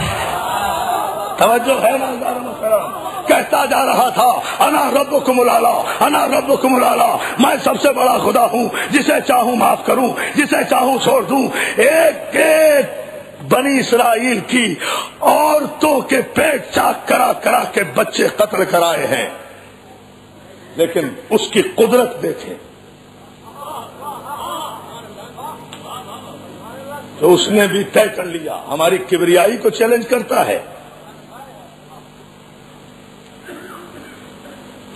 توجہ ہے نا محترم، کہتا جا رہا تھا انا ربکم الاعلی، انا ربکم الاعلی، میں سب سے بڑا خدا ہوں، جسے چاہوں معاف کروں، جسے چاہوں چھوڑ دوں۔ ایک ایک بنی اسرائیل کی عورتوں کے پیٹ چاک کرا کرا کے بچے قتل کرائے ہیں، لیکن اس کی قدرت دیکھیں تو اس نے بھی طے کر لیا، ہماری کبریائی کو چیلنج کرتا ہے،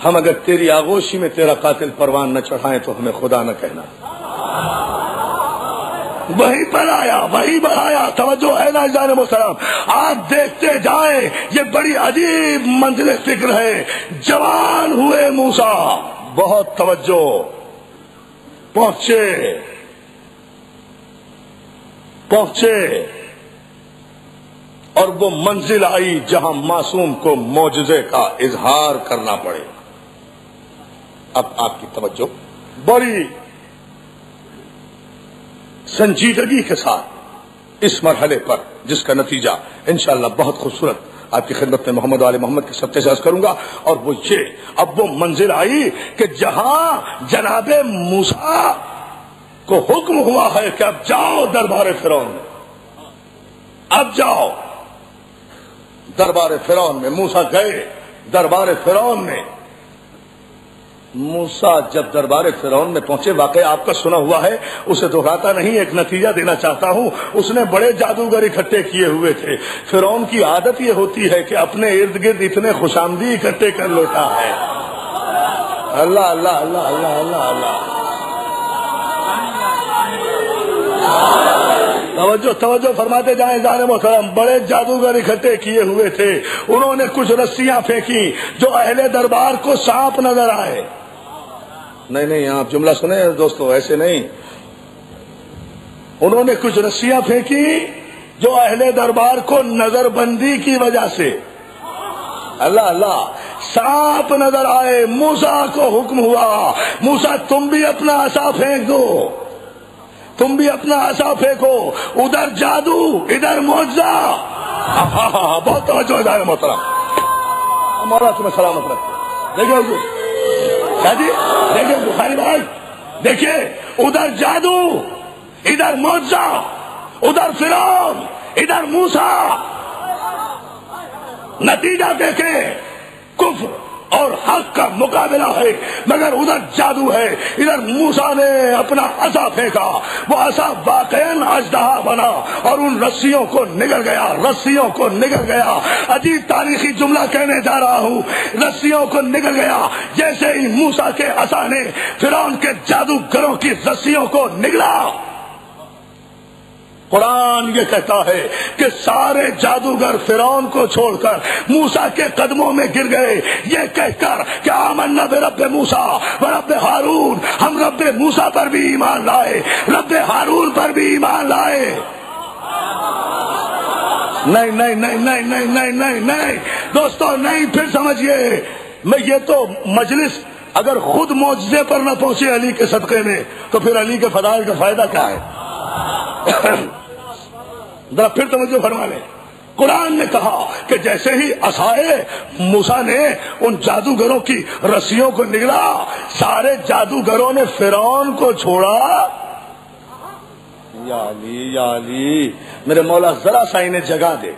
ہم اگر تیری آغوشی میں تیرا قاتل پروان نہ چڑھائیں تو ہمیں خدا نہ کہنا۔ وہی پر آیا، وہی بڑھایا۔ توجہ ہے نا جان محترم، آپ دیکھتے جائیں، یہ بڑی عجیب منزل فکر ہے۔ جوان ہوئے موسیٰ، بہت توجہ، پہنچے اور وہ منزل آئی جہاں معصوم کو معجزے کا اظہار کرنا پڑے. اب آپ کی توجہ بڑی سنجیدگی کے ساتھ اس مرحلے پر، جس کا نتیجہ انشاءاللہ بہت خوبصورت آپ کی خدمت میں محمد والے محمد کے سب سے عرض کروں گا. اور وہ یہ، اب وہ منزل آئی کہ جہاں جناب موسیٰ کو حکم ہوا ہے کہ اب جاؤ دربار فرعون میں، اب جاؤ دربار فرعون میں. موسیٰ گئے دربار فرعون میں. موسیٰ جب دربار فرعون میں پہنچے، واقعہ آپ کا سنا ہوا ہے، اسے دہراتا نہیں، ایک نتیجہ دینا چاہتا ہوں. اس نے بڑے جادوگر اکٹھے کیے ہوئے تھے. فرعون کی عادت یہ ہوتی ہے کہ اپنے ارد گرد اتنے خوشامدی اکٹھے کر لیتا ہے. اللہ اللہ اللہ اللہ اللہ اللہ، توجہ فرماتے جائیں جانے محترم. بڑے جادوگر اکٹھے کیے ہوئے تھے. انہوں نے کچھ رسیاں پھینکی جو اہل دربار کو سانپ نظر آئے. نہیں آپ جملہ سنیں دوستو، ایسے نہیں. انہوں نے کچھ رسیاں پھینکی جو اہل دربار کو نظر بندی کی وجہ سے، اللہ اللہ، سانپ نظر آئے. موسیٰ کو حکم ہوا، موسیٰ تم بھی اپنا عصا پھینک دو، تم بھی اپنا عصا پھینکو. ادھر جادو ادھر معجزہ. بہت توجہ ہے محترم، ہمارا تمہیں سلامت رکھتے. دیکھیے حضور کیا جی، دیکھیے بخاری بھائی، دیکھیے ادھر جادو ادھر معجزہ، ادھر فرعون ادھر موسیٰ. نتیجہ دیکھیں، کفر اور حق کا مقابلہ ہے، مگر ادھر جادو ہے. ادھر موسیٰ نے اپنا عصا پھینکا، وہ عصا واقعاً اژدہا بنا اور ان رسیوں کو نگل گیا، رسیوں کو نگل گیا. عجیب تاریخی جملہ کہنے جا رہا ہوں، رسیوں کو نگل گیا. جیسے ہی موسیٰ کے عصا نے فرعون کے جادوگروں کی رسیوں کو نگلا، قرآن یہ کہتا ہے کہ سارے جادوگر فرعون کو چھوڑ کر موسیٰ کے قدموں میں گر گئے، یہ کہہ کر کہ آمنا برب موسیٰ و رب ہارون، ہم رب موسیٰ پر بھی ایمان لائے، رب ہارون پر بھی ایمان لائے. نہیں نہیں نہیں نہیں نہیں نہیں نہیں نہیں دوستو، نہیں. پھر سمجھیے، میں یہ تو مجلس اگر خود معجزے پر نہ پہنچے علی کے صدقے میں، تو پھر علی کے فضائل کا فائدہ کیا ہے؟ ذرا پھر توجہ فرما لیں. قرآن نے کہا کہ جیسے ہی عصائے موسیٰ نے ان جادوگروں کی رسیوں کو نگلا، سارے جادوگروں نے فرعون کو چھوڑا. یا علی میرے مولا، ذرا سا انہیں جگہ دے،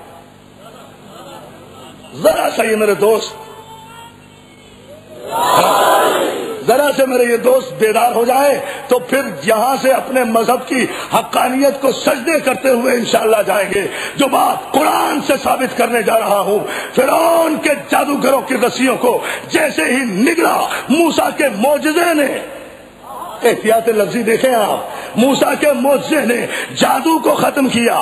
ذرا سا یہ میرے دوست، ذرا سے میرے یہ دوست بیدار ہو جائے تو پھر یہاں سے اپنے مذہب کی حقانیت کو سجدے کرتے ہوئے انشاءاللہ جائیں گے. جو بات قرآن سے ثابت کرنے جا رہا ہوں، فرعون کے جادوگروں کی رسیوں کو جیسے ہی نگلا موسیٰ کے معجزے نے، احتیاط لفظی دیکھیں آپ، موسیٰ کے معجزے نے جادو کو ختم کیا.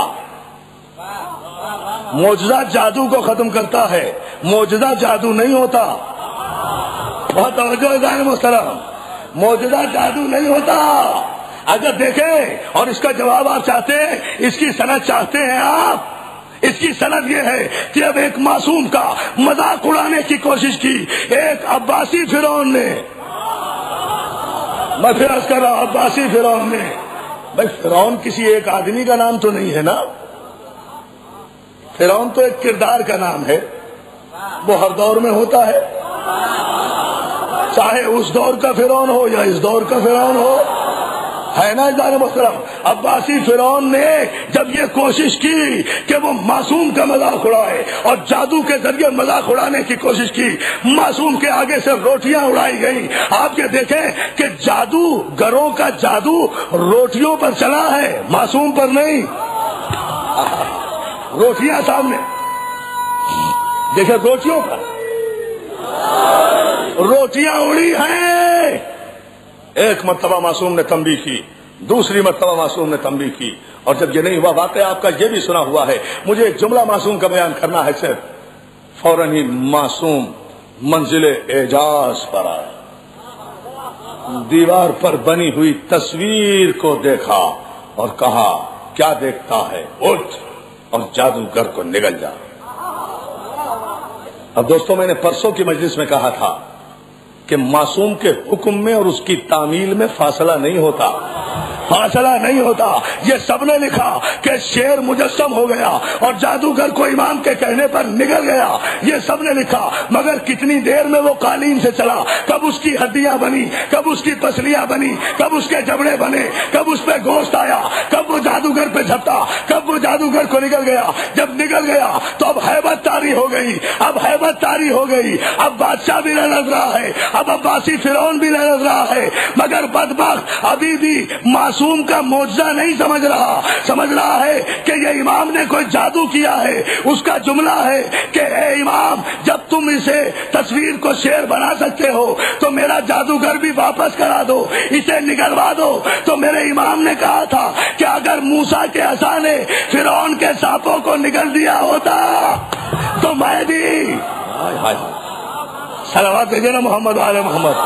معجزہ جادو کو ختم کرتا ہے، معجزہ جادو نہیں ہوتا. بہت توجہ ہے محترم، معجزہ جادو نہیں ہوتا. اگر دیکھیں، اور اس کا جواب آپ چاہتے ہیں، اس کی سند چاہتے ہیں آپ، اس کی سند یہ ہے کہ اب ایک معصوم کا مذاق اڑانے کی کوشش کی ایک عباسی فرعون نے. میں پھر عرض کر رہا ہوں، عباسی فرعون نے. بھائی فرعون کسی ایک آدمی کا نام تو نہیں ہے نا، فرعون تو ایک کردار کا نام ہے. وہ ہر دور میں ہوتا ہے، چاہے اس دور کا فرعون ہو یا اس دور کا فرعون ہو، ہے نا جان محترم. عباسی فرعون نے جب یہ کوشش کی کہ وہ معصوم کا مذاق اڑائے اور جادو کے ذریعے مذاق اڑانے کی کوشش کی، معصوم کے آگے سے روٹیاں اڑائی گئی. آپ یہ دیکھیں کہ جادوگروں کا جادو روٹیوں پر چلا ہے، معصوم پر نہیں. روٹیاں سامنے دیکھیں، روٹیوں پر روٹیاں اڑی ہیں. ایک مرتبہ معصوم نے تنبیہ کی، دوسری مرتبہ معصوم نے تنبیہ کی، اور جب یہ نہیں ہوا، واقعہ آپ کا یہ بھی سنا ہوا ہے. مجھے ایک جملہ معصوم کا بیان کرنا ہے صرف. فوراً ہی معصوم منزل اعجاز پر آیا، دیوار پر بنی ہوئی تصویر کو دیکھا اور کہا، کیا دیکھتا ہے؟ اٹھ اور جادوگر کو نگل جا۔ اب دوستوں، میں نے پرسوں کی مجلس میں کہا تھا کہ معصوم کے حکم میں اور اس کی تعمیل میں فاصلہ نہیں ہوتا، فاصلہ نہیں ہوتا۔ یہ سب نے لکھا کہ شیر مجسم ہو گیا اور جادوگر کو امام کے کہنے پر نگل گیا، یہ سب نے لکھا، مگر کتنی دیر میں وہ قالین سے چلا، کب اس کی ہڈیاں بنی، کب اس کی پسلیاں بنی، کب اس کے جبڑے بنے، کب اس پہ گوشت آیا، کب وہ جادوگر پہ جھپٹا، کب وہ جادوگر کو نگل گیا۔ جب نگل گیا تو اب ہیبت طاری ہو گئی، اب ہیبت طاری ہو گئی، اب بادشاہ بھی نظر رہا ہے، اب عباسی فرعون بھی نظر رہا ہے، مگر بدبخت ابھی بھی معصوم کا معجزہ نہیں سمجھ رہا ہے کہ یہ امام نے کوئی جادو کیا ہے۔ اس کا جملہ ہے کہ اے امام، جب تم اسے تصویر کو شیر بنا سکتے ہو تو میرا جادوگر بھی واپس کرا دو، اسے نگلوا دو۔ تو میرے امام نے کہا تھا کہ اگر موسیٰ کے عصا نے فرعون کے سانپوں کو نگل دیا ہوتا تو میں بھی صلوات بھیجے نا محمد والے محمد۔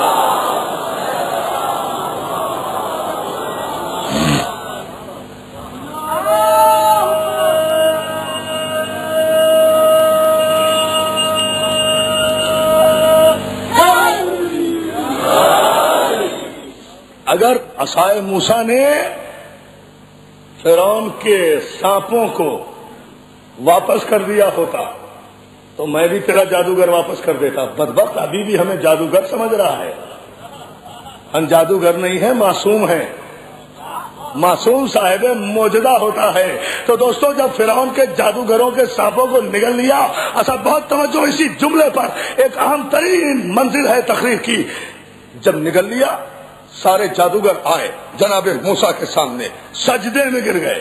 اگر عصائے موسیٰ نے فرعون کے سانپوں کو واپس کر دیا ہوتا تو میں بھی تیرا جادوگر واپس کر دیتا۔ بدبخت ابھی بھی ہمیں جادوگر سمجھ رہا ہے، ہم جادوگر نہیں ہیں، معصوم ہیں، معصوم صاحب معجزہ ہوتا ہے۔ تو دوستو، جب فرعون کے جادوگروں کے سانپوں کو نگل لیا، اصل بہت توجہ اسی جملے پر، ایک اہم ترین منزل ہے تقریر کی، جب نگل لیا سارے جادوگر آئے جناب موسیٰ کے سامنے سجدے میں گر گئے،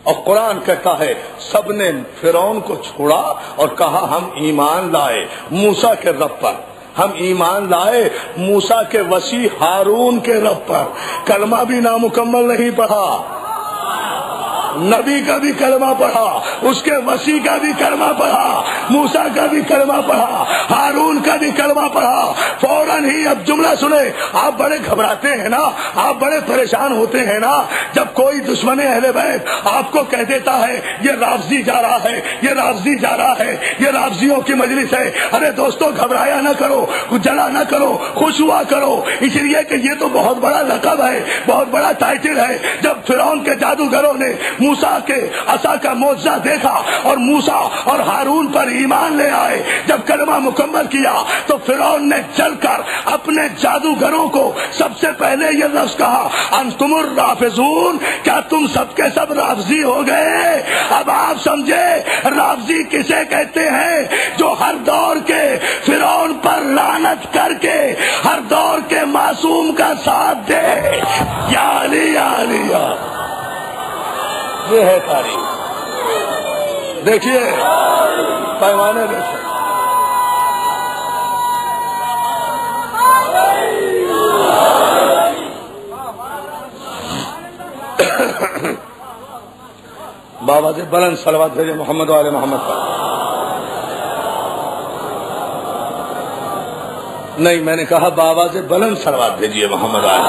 اور قرآن کہتا ہے سب نے فرعون کو چھوڑا اور کہا ہم ایمان لائے موسیٰ کے رب پر، ہم ایمان لائے موسیٰ کے وسیع ہارون کے رب پر۔ کلمہ بھی نامکمل نہیں پڑھا، نبی کا بھی کلمہ پڑھا، اس کے وسیع کا بھی کلمہ پڑھا، موسیٰ کا بھی کلمہ پڑھا، ہارون کا بھی کلمہ پڑھا۔ فوراً ہی اب جملہ سنے، آپ بڑے گھبراتے ہیں نا، آپ بڑے پریشان ہوتے ہیں نا جب کوئی دشمن اہل بیت آپ کو کہہ دیتا ہے یہ رافضی جا رہا ہے، یہ رافضی جا رہا ہے، یہ رافضیوں کی مجلس ہے۔ ارے دوستو، گھبرایا نہ کرو، جلا نہ کرو، خوش ہوا کرو، اس لیے کہ یہ تو بہت بڑا لقب ہے، بہت بڑا ٹائٹل ہے۔ جب فرعون کے جادوگروں نے موسیٰ کے عصا کا معجزہ دیکھا اور موسیٰ اور ہارون پر ایمان لے آئے، جب کلمہ مکمل کیا تو فرعون نے جل کر اپنے جادوگروں کو سب سے پہلے یہ لفظ کہا انتم الرافضون، کیا تم سب کے سب رافضی ہو گئے؟ اب آپ سمجھے رافضی کسے کہتے ہیں؟ جو ہر دور کے فرعون پر لعنت کر کے ہر دور کے معصوم کا ساتھ دے۔ یا علی یا علی یا، یہ ہے تاریخ۔ دیکھیے پیمانے دیکھیں، بابا سے بلند صلوات بھیجے محمد والے محمد پر۔ نہیں، میں نے کہا بابا سے بلند صلوات بھیجیے محمد والے۔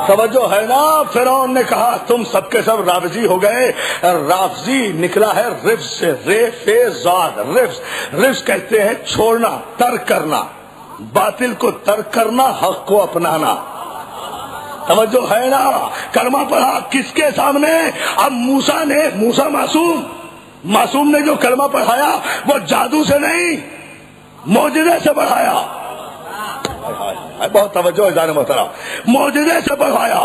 توجہ ہے نا؟ فرعون نے کہا تم سب کے سب رافضی ہو گئے۔ رافضی نکلا ہے رفض سے، رفض کہتے ہیں چھوڑنا، ترک کرنا، باطل کو ترک کرنا، حق کو اپنانا۔ توجہ ہے نا؟ کلمہ پڑھا کس کے سامنے؟ اب موسیٰ معصوم نے جو کلمہ پڑھایا وہ جادو سے نہیں، معجزے سے پڑھایا۔ بہت توجہ ہے جان محترم، معجزے سے پڑھایا،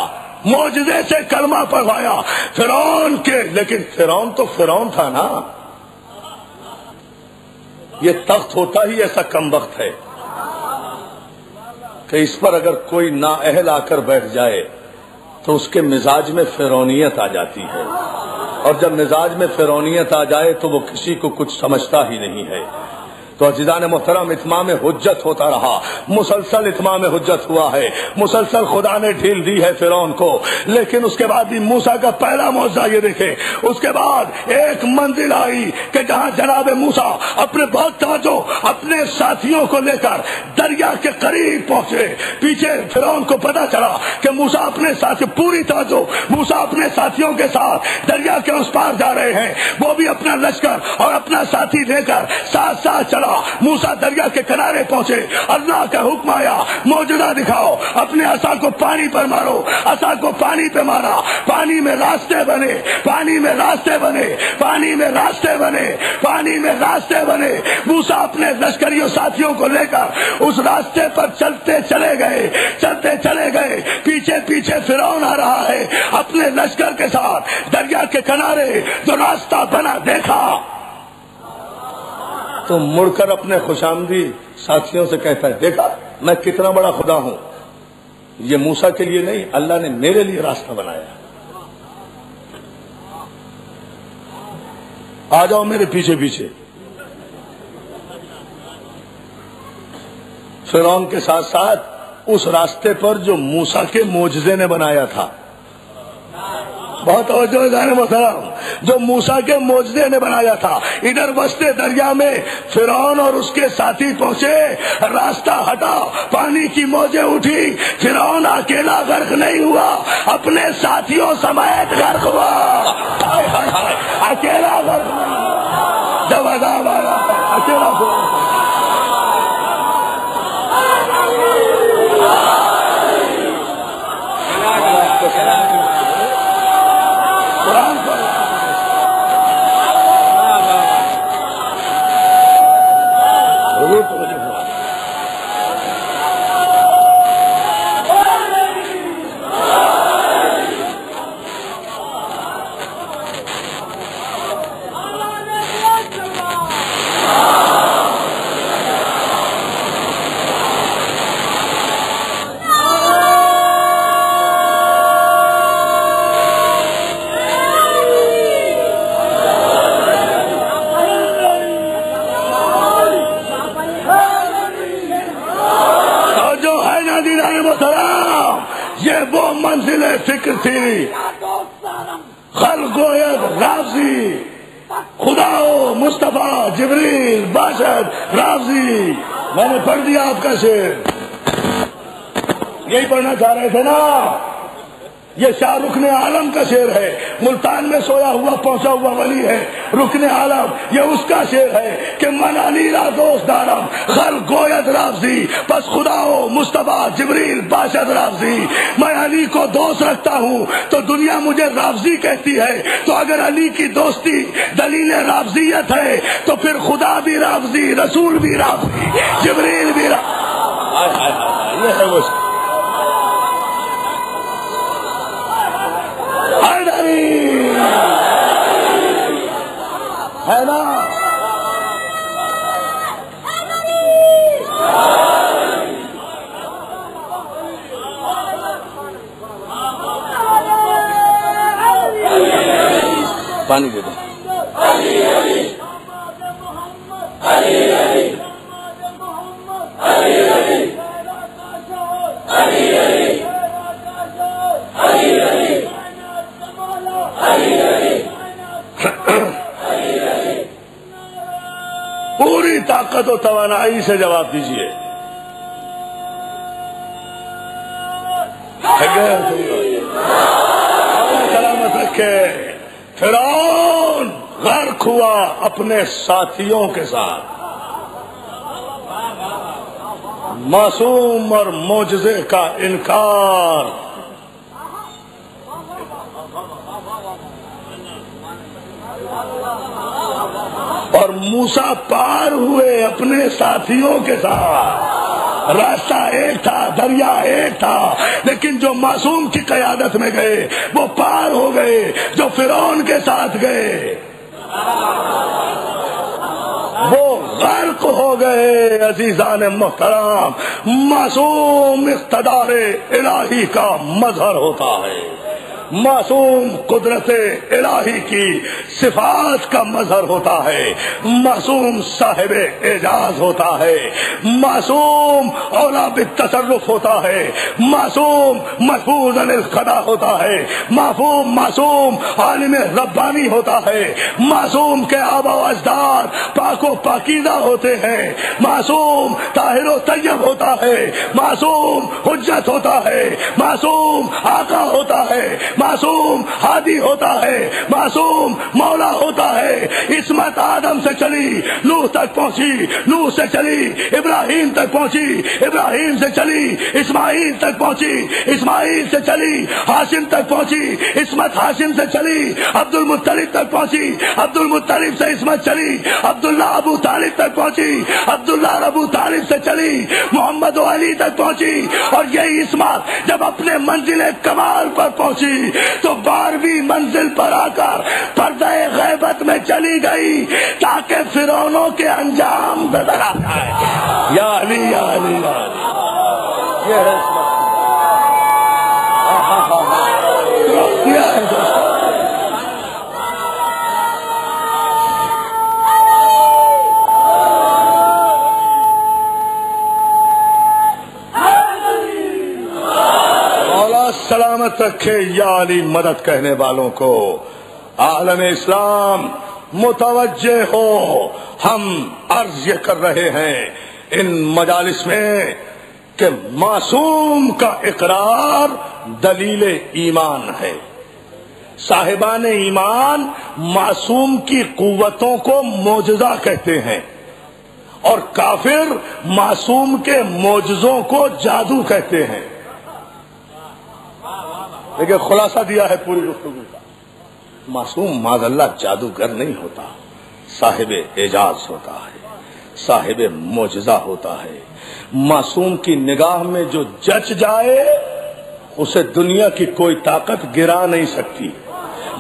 معجزے سے کلمہ پڑھوایا فرعون کے۔ لیکن فرعون تو فرعون تھا نا، یہ تخت ہوتا ہی ایسا کم وقت ہے کہ اس پر اگر کوئی نااہل آ کر بیٹھ جائے تو اس کے مزاج میں فرعونیت آ جاتی ہے، اور جب مزاج میں فرعونیت آ جائے تو وہ کسی کو کچھ سمجھتا ہی نہیں ہے۔ تو عزیزان محترم اتمام حجت ہوتا رہا، مسلسل اتمام حجت ہوا ہے، مسلسل خدا نے ڈھیل دی ہے فرعون کو، لیکن اس کے بعد بھی موسیٰ کا پہلا معجزہ یہ دیکھیں، اس کے بعد ایک منزل آئی کہ جہاں جناب موسیٰ اپنے بہت توجہ اپنے ساتھیوں کو لے کر دریا کے قریب پہنچے، پیچھے فرعون کو پتا چلا کہ موسیٰ اپنے ساتھ پوری توجہ موسیٰ اپنے ساتھیوں کے ساتھ دریا کے اس پار جا رہے ہیں، وہ بھی اپنا لشکر اور اپنا ساتھی لے کر ساتھ ساتھ چلا۔ موسیٰ دریا کے کنارے پہنچے، اللہ کا حکم آیا معجزہ دکھاؤ، اپنے عصا کو پانی پر مارو، عصا کو پانی پہ مارا، پانی میں راستے بنے، پانی میں راستے بنے، پانی میں راستے بنے، پانی میں راستے بنے۔ موسیٰ اپنے لشکریوں ساتھیوں کو لے کر اس راستے پر چلتے چلے گئے، چلتے چلے گئے، پیچھے پیچھے فرعون آ رہا ہے اپنے لشکر کے ساتھ، دریا کے کنارے جو راستہ بنا دیکھا تو مڑ کر اپنے خوشامدی ساتھیوں سے کہتا ہے، دیکھا میں کتنا بڑا خدا ہوں، یہ موسیٰ کے لیے نہیں اللہ نے میرے لیے راستہ بنایا، آ جاؤ میرے پیچھے پیچھے۔ فرعون کے ساتھ ساتھ اس راستے پر جو موسیٰ کے معجزے نے بنایا تھا، بہت توجہ ہے محترم، جو موسیٰ کے معجزے نے بنایا تھا، ادھر بستے دریا میں فرعون اور اس کے ساتھی پہنچے، راستہ ہٹا، پانی کی موجیں اٹھی، فرعون اکیلا غرق نہیں ہوا، اپنے ساتھیوں سمیت غرق ہوا، اکیلا غرق نہیں ہوا، جب عذاب آیا اکیلا منزل فکر تھی، خلقویت رافضی، خدا مصطفیٰ جبریل باشد رافضی۔ میں نے پڑھ دیا آپ کا شعر، یہی پڑھنا چاہ رہے تھے نا، یہ شاہ رکن عالم کا شعر ہے، ملتان میں سویا ہوا پہنچا ہوا ولی ہے رکن عالم، یہ اس کا شعر ہے کہ من علی را دوست دارم خلق گوید رافضی، پس خدا و مصطفیٰ جبریل باشد رافضی۔ میں علی کو دوست رکھتا ہوں تو دنیا مجھے رافضی کہتی ہے، تو اگر علی کی دوستی دلیل رافضیت ہے تو پھر خدا بھی رافضی، رسول بھی رافضی، جبریل بھی رافضی۔ یہ ہے وہ ہے نا، پانی دے دو۔ پوری طاقت و توانائی سے جواب دیجیے۔ سلامت رکھے۔ فرعون غرق ہوا اپنے ساتھیوں کے ساتھ، معصوم اور معجزے کا انکار، اور موسیٰ پار ہوئے اپنے ساتھیوں کے ساتھ۔ راستہ ایک تھا، دریا ایک تھا، لیکن جو معصوم کی قیادت میں گئے وہ پار ہو گئے، جو فرعون کے ساتھ گئے وہ غرق ہو گئے۔ عزیزان محترم، معصوم اقتدار الہی کا مظہر ہوتا ہے، معصوم قدرت الہی کی صفات کا مظہر ہوتا ہے، معصوم صاحب اعجاز ہوتا ہے، معصوم اولا بالتصرف ہوتا ہے، معصوم محفوظ عن الخطا ہوتا ہے، معصوم عالم ربانی ہوتا ہے، معصوم کے آبا و اجداد پاک و پاکیزہ ہوتے ہیں، معصوم طاہر و طیب ہوتا ہے، معصوم حجت ہوتا ہے، معصوم آقا ہوتا ہے، معصوم ہادی ہوتا ہے، معصوم مولا ہوتا ہے۔ عصمت آدم سے چلی نوح تک پہنچی، نوح سے چلی ابراہیم تک پہنچی، ابراہیم سے چلی اسماعیل تک پہنچی، اسماعیل سے چلی ہاشم تک پہنچی، عصمت ہاشم سے چلی عبد المطلب تک پہنچی، عبد المطلب سے عصمت چلی عبداللہ ابو طالب تک پہنچی، عبداللہ ابو طالب سے چلی محمد و علی تک پہنچی، اور یہی عصمت جب اپنے منزل کمال پر پہنچی تو 12ویں منزل پر آ کر پردہ غیبت میں چلی گئی تاکہ فرعونوں کے انجام نظر آ جائے۔ یا علی یا علی یا علی، یہ ہے عصمت۔ سلامت رکھے یا علی مدد کہنے والوں کو۔ عالم اسلام متوجہ ہو، ہم عرض یہ کر رہے ہیں ان مجالس میں کہ معصوم کا اقرار دلیل ایمان ہے۔ صاحبان ایمان معصوم کی قوتوں کو معجزہ کہتے ہیں، اور کافر معصوم کے معجزوں کو جادو کہتے ہیں۔ لیکن خلاصہ دیا ہے پوری گفتگو کا، معصوم معاذ اللہ جادوگر نہیں ہوتا، صاحب اعجاز ہوتا ہے، صاحب معجزہ ہوتا ہے۔ معصوم کی نگاہ میں جو جچ جائے اسے دنیا کی کوئی طاقت گرا نہیں سکتی،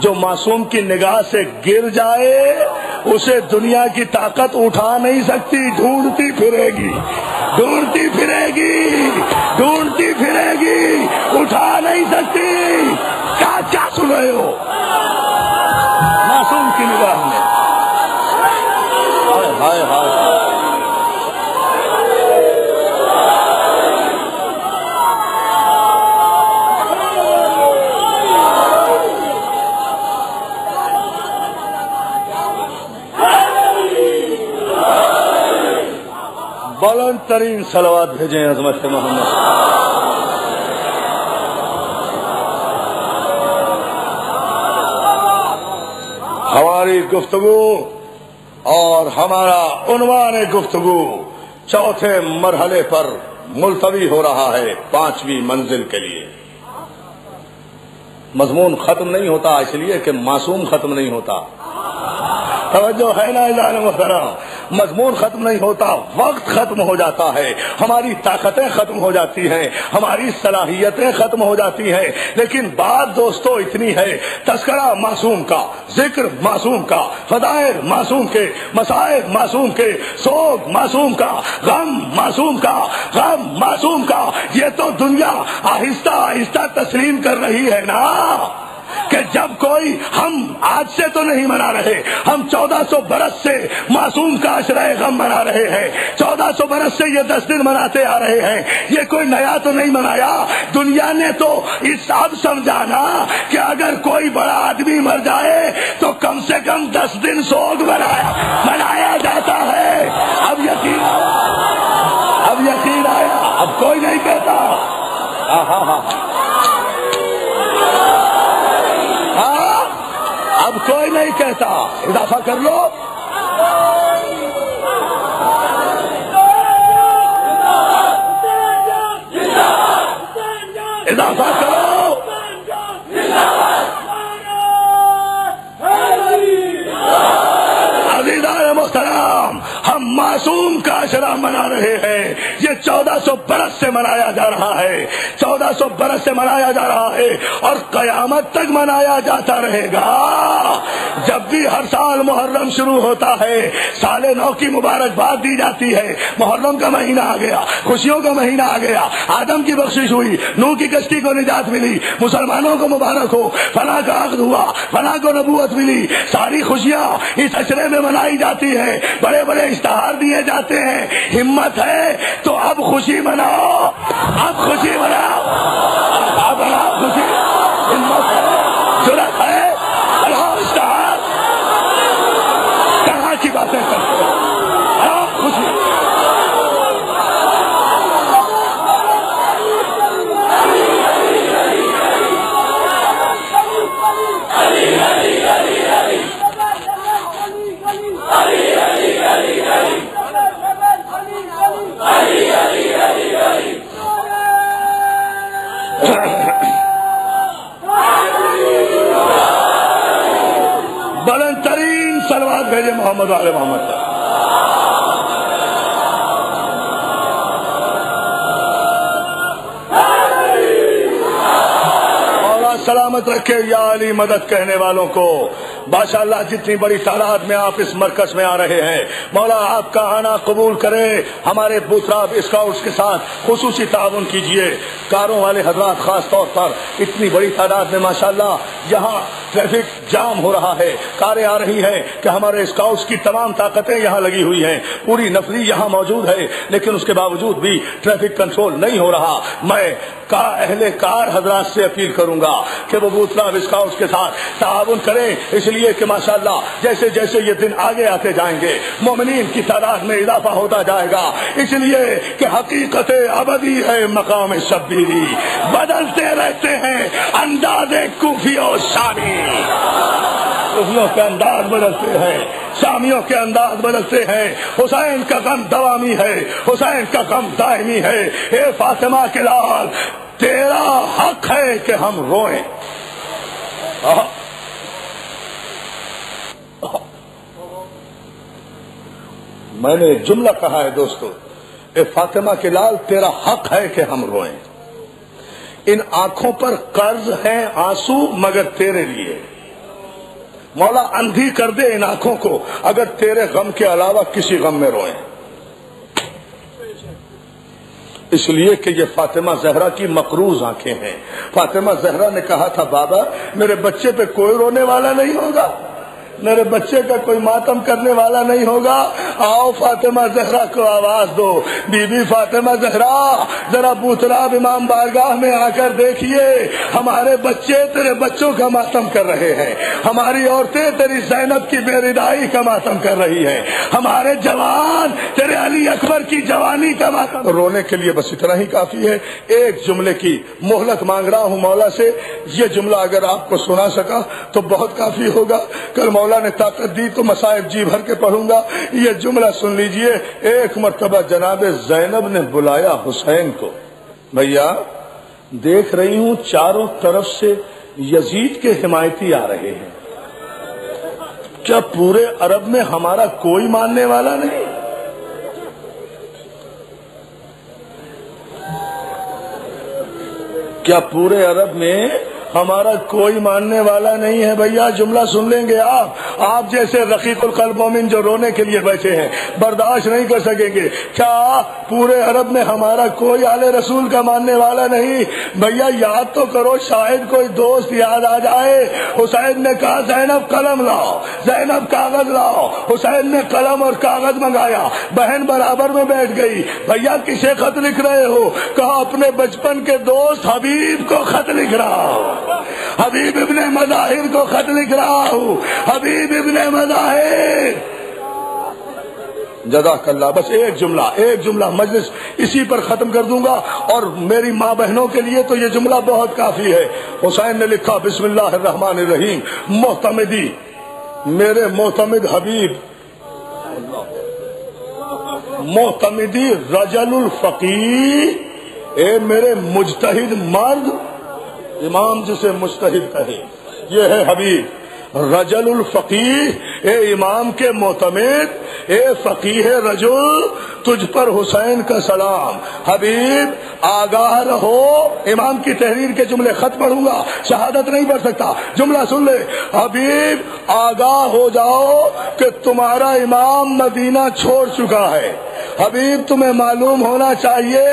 جو معصوم کی نگاہ سے گر جائے اسے دنیا کی طاقت اٹھا نہیں سکتی، ڈھونڈتی پھرے گی، ڈھونڈتی پھرے گی، ڈھونڈتی پھرے گی، اٹھا نہیں سکتی۔ کیا سن رہے ہو؟ معصوم کی نگاہ میں ہائے ہائے ہائے، بلند ترین صلوات بھیجیں عظمت محمد۔ ہماری گفتگو اور ہمارا عنوان گفتگو چوتھے مرحلے پر ملتوی ہو رہا ہے، 5ویں منزل کے لیے۔ مضمون ختم نہیں ہوتا اس لیے کہ معصوم ختم نہیں ہوتا، توجہ ہے نا اعلان محترم، مضمون ختم نہیں ہوتا، وقت ختم ہو جاتا ہے، ہماری طاقتیں ختم ہو جاتی ہیں، ہماری صلاحیتیں ختم ہو جاتی ہیں، لیکن بات دوستو اتنی ہے، تذکرہ معصوم کا، ذکر معصوم کا، فضائل معصوم کے، مسائل معصوم کے، سوگ معصوم کا، غم معصوم کا، غم معصوم کا، یہ تو دنیا آہستہ آہستہ تسلیم کر رہی ہے نا کہ جب کوئی، ہم آج سے تو نہیں منا رہے، ہم 1400 برس سے معصوم کا عشرہ غم منا رہے ہیں، 1400 برس سے یہ 10 دن مناتے آ رہے ہیں، یہ کوئی نیا تو نہیں منایا، دنیا نے تو اس اب سمجھانا کہ اگر کوئی بڑا آدمی مر جائے تو کم سے کم 10 دن سوگ منایا جاتا ہے۔ اب یقین آیا، اب کوئی نہیں کہتا اب کوئی نہیں کہتا، اضافہ کر لو، اضافہ کرو، عزیزان محترم، ہم معصوم کا عشرہ منا رہے ہیں، یہ 1400 1400 برس سے منایا جا رہا ہے، 1400 برس سے منایا جا رہا ہے اور قیامت تک منایا جاتا رہے گا۔ جب بھی ہر سال محرم شروع ہوتا ہے، سال نو کی مبارکباد دی جاتی ہے، محرم کا مہینہ آ گیا، خوشیوں کا مہینہ آ گیا، آدم کی بخشش ہوئی، نوح کی کشتی کو نجات ملی، مسلمانوں کو مبارک ہو، فلاں کا عقد ہوا، فلاں کو نبوت ملی، ساری خوشیاں اس عشرے میں منائی جاتی ہیں، بڑے بڑے اشتہار دیے جاتے ہیں۔ ہمت ہے تو اب خوشی مناؤ، اب خوشی مناؤ، اب مناؤ خوشی، ہمت ہے، جرأت ہے، بڑھاؤ اشتہار، کہاں کی باتیں کرتے ہیں، بڑھاؤ خوشی۔ بلند ترین صلوات بھیجے محمد علیہ محمد۔ اور سلامت رکھے یا علی مدد کہنے والوں کو۔ ماشاء اللہ جتنی بڑی تعداد میں آپ اس مرکز میں آ رہے ہیں، مولا آپ کا آنا قبول کرے۔ ہمارے بوتراب اسکاؤٹس کے ساتھ خصوصی تعاون کیجئے، کاروں والے حضرات خاص طور پر اتنی بڑی تعداد میں ماشاءاللہ یہاں ٹریفک جام ہو رہا ہے، کاریں آ رہی ہیں کہ ہمارے اسکاؤٹس کی تمام طاقتیں یہاں لگی ہوئی ہیں، پوری نفری یہاں موجود ہے، لیکن اس کے باوجود بھی ٹریفک کنٹرول نہیں ہو رہا۔ میں اہل کار حضرات سے اپیل کروں گا کہ وہ بوتراب اسکاؤٹس کے ساتھ تعاون کریں، اس لیے کہ ماشاءاللہ جیسے جیسے یہ دن آگے آتے جائیں گے مومنین کی تعداد میں اضافہ ہوتا جائے گا، اس لیے کہ حقیقت ابدی ہے مقام شبیری، بدلتے رہتے ہیں انداز کوفی و شامی، کوفیوں کے انداز بدلتے ہیں، شامیوں کے انداز بدلتے ہیں۔ حسین کا غم دوامی ہے، حسین کا غم دائمی ہے۔ اے فاطمہ کے لال، تیرا حق ہے کہ ہم روئیں۔ میں نے جملہ کہا ہے دوستو، اے فاطمہ کے لال تیرا حق ہے کہ ہم روئیں، ان آنکھوں پر قرض ہیں آنسو مگر تیرے لیے، مولا اندھی کر دے ان آنکھوں کو اگر تیرے غم کے علاوہ کسی غم میں روئیں۔ اس لیے کہ یہ فاطمہ زہرا کی مقروض آنکھیں ہیں۔ فاطمہ زہرا نے کہا تھا بابا میرے بچے پہ کوئی رونے والا نہیں ہوگا، میرے بچے کا کوئی ماتم کرنے والا نہیں ہوگا، آؤ فاطمہ زہرا کو آواز دو، بی بی فاطمہ زہرا ذرا بوتراب امام بارگاہ میں آ کر دیکھیے، ہمارے بچے تیرے بچوں کا ماتم کر رہے ہیں، ہماری عورتیں تیری زینب کی بے ردائی کا ماتم کر رہی ہیں، ہمارے جوان تیرے علی اکبر کی جوانی کا ماتم۔ رونے کے لیے بس اتنا ہی کافی ہے۔ ایک جملے کی مہلت مانگ رہا ہوں مولا سے، یہ جملہ اگر آپ کو سنا سکا تو بہت کافی ہوگا، کل مولا نے طاقت دی تو مصائب جی بھر کے پڑھوں گا۔ یہ جملہ سن لیجئے، ایک مرتبہ جناب زینب نے بلایا حسین کو، بھیا دیکھ رہی ہوں چاروں طرف سے یزید کے حمایتی آ رہے ہیں، کیا پورے عرب میں ہمارا کوئی ماننے والا نہیں؟ کیا پورے عرب میں ہمارا کوئی ماننے والا نہیں ہے؟ بھیا جملہ سن لیں گے آپ جیسے رقیق القلب مومن جو رونے کے لیے بیٹھے ہیں برداشت نہیں کر سکیں گے، کیا پورے عرب میں ہمارا کوئی آل رسول کا ماننے والا نہیں؟ بھیا یاد تو کرو، شاید کوئی دوست یاد آ جائے۔ حسین نے کہا زینب قلم لاؤ، زینب کاغذ لاؤ، حسین نے قلم اور کاغذ منگایا، بہن برابر میں بیٹھ گئی، بھیا کسے خط لکھ رہے ہو؟ کہا اپنے بچپن کے دوست حبیب کو خط لکھ رہا ہوں، حبیب ابن مظاہر کو خط لکھ رہا ہوں، حبیب ابن مظاہر۔ جزاک اللہ۔ بس ایک جملہ مجلس اسی پر ختم کر دوں گا، اور میری ماں بہنوں کے لیے تو یہ جملہ بہت کافی ہے۔ حسین نے لکھا بسم اللہ الرحمن الرحیم، معتمدی میرے معتمد حبیب، معتمدی رجل الفقیہ، اے میرے مجتہد مرد، امام جسے مجتہد کہے یہ ہے حبیب، رجل الفقیہ، اے امام کے معتمد، اے فقیہ رجل تجھ پر حسین کا سلام. حبیب آگاہ رہو. امام کی تحریر کے جملے خط پڑھوں گا, شہادت نہیں پڑھ سکتا, جملہ سن لے. حبیب آگاہ ہو جاؤ کہ تمہارا امام مدینہ چھوڑ چکا ہے. حبیب تمہیں معلوم ہونا چاہیے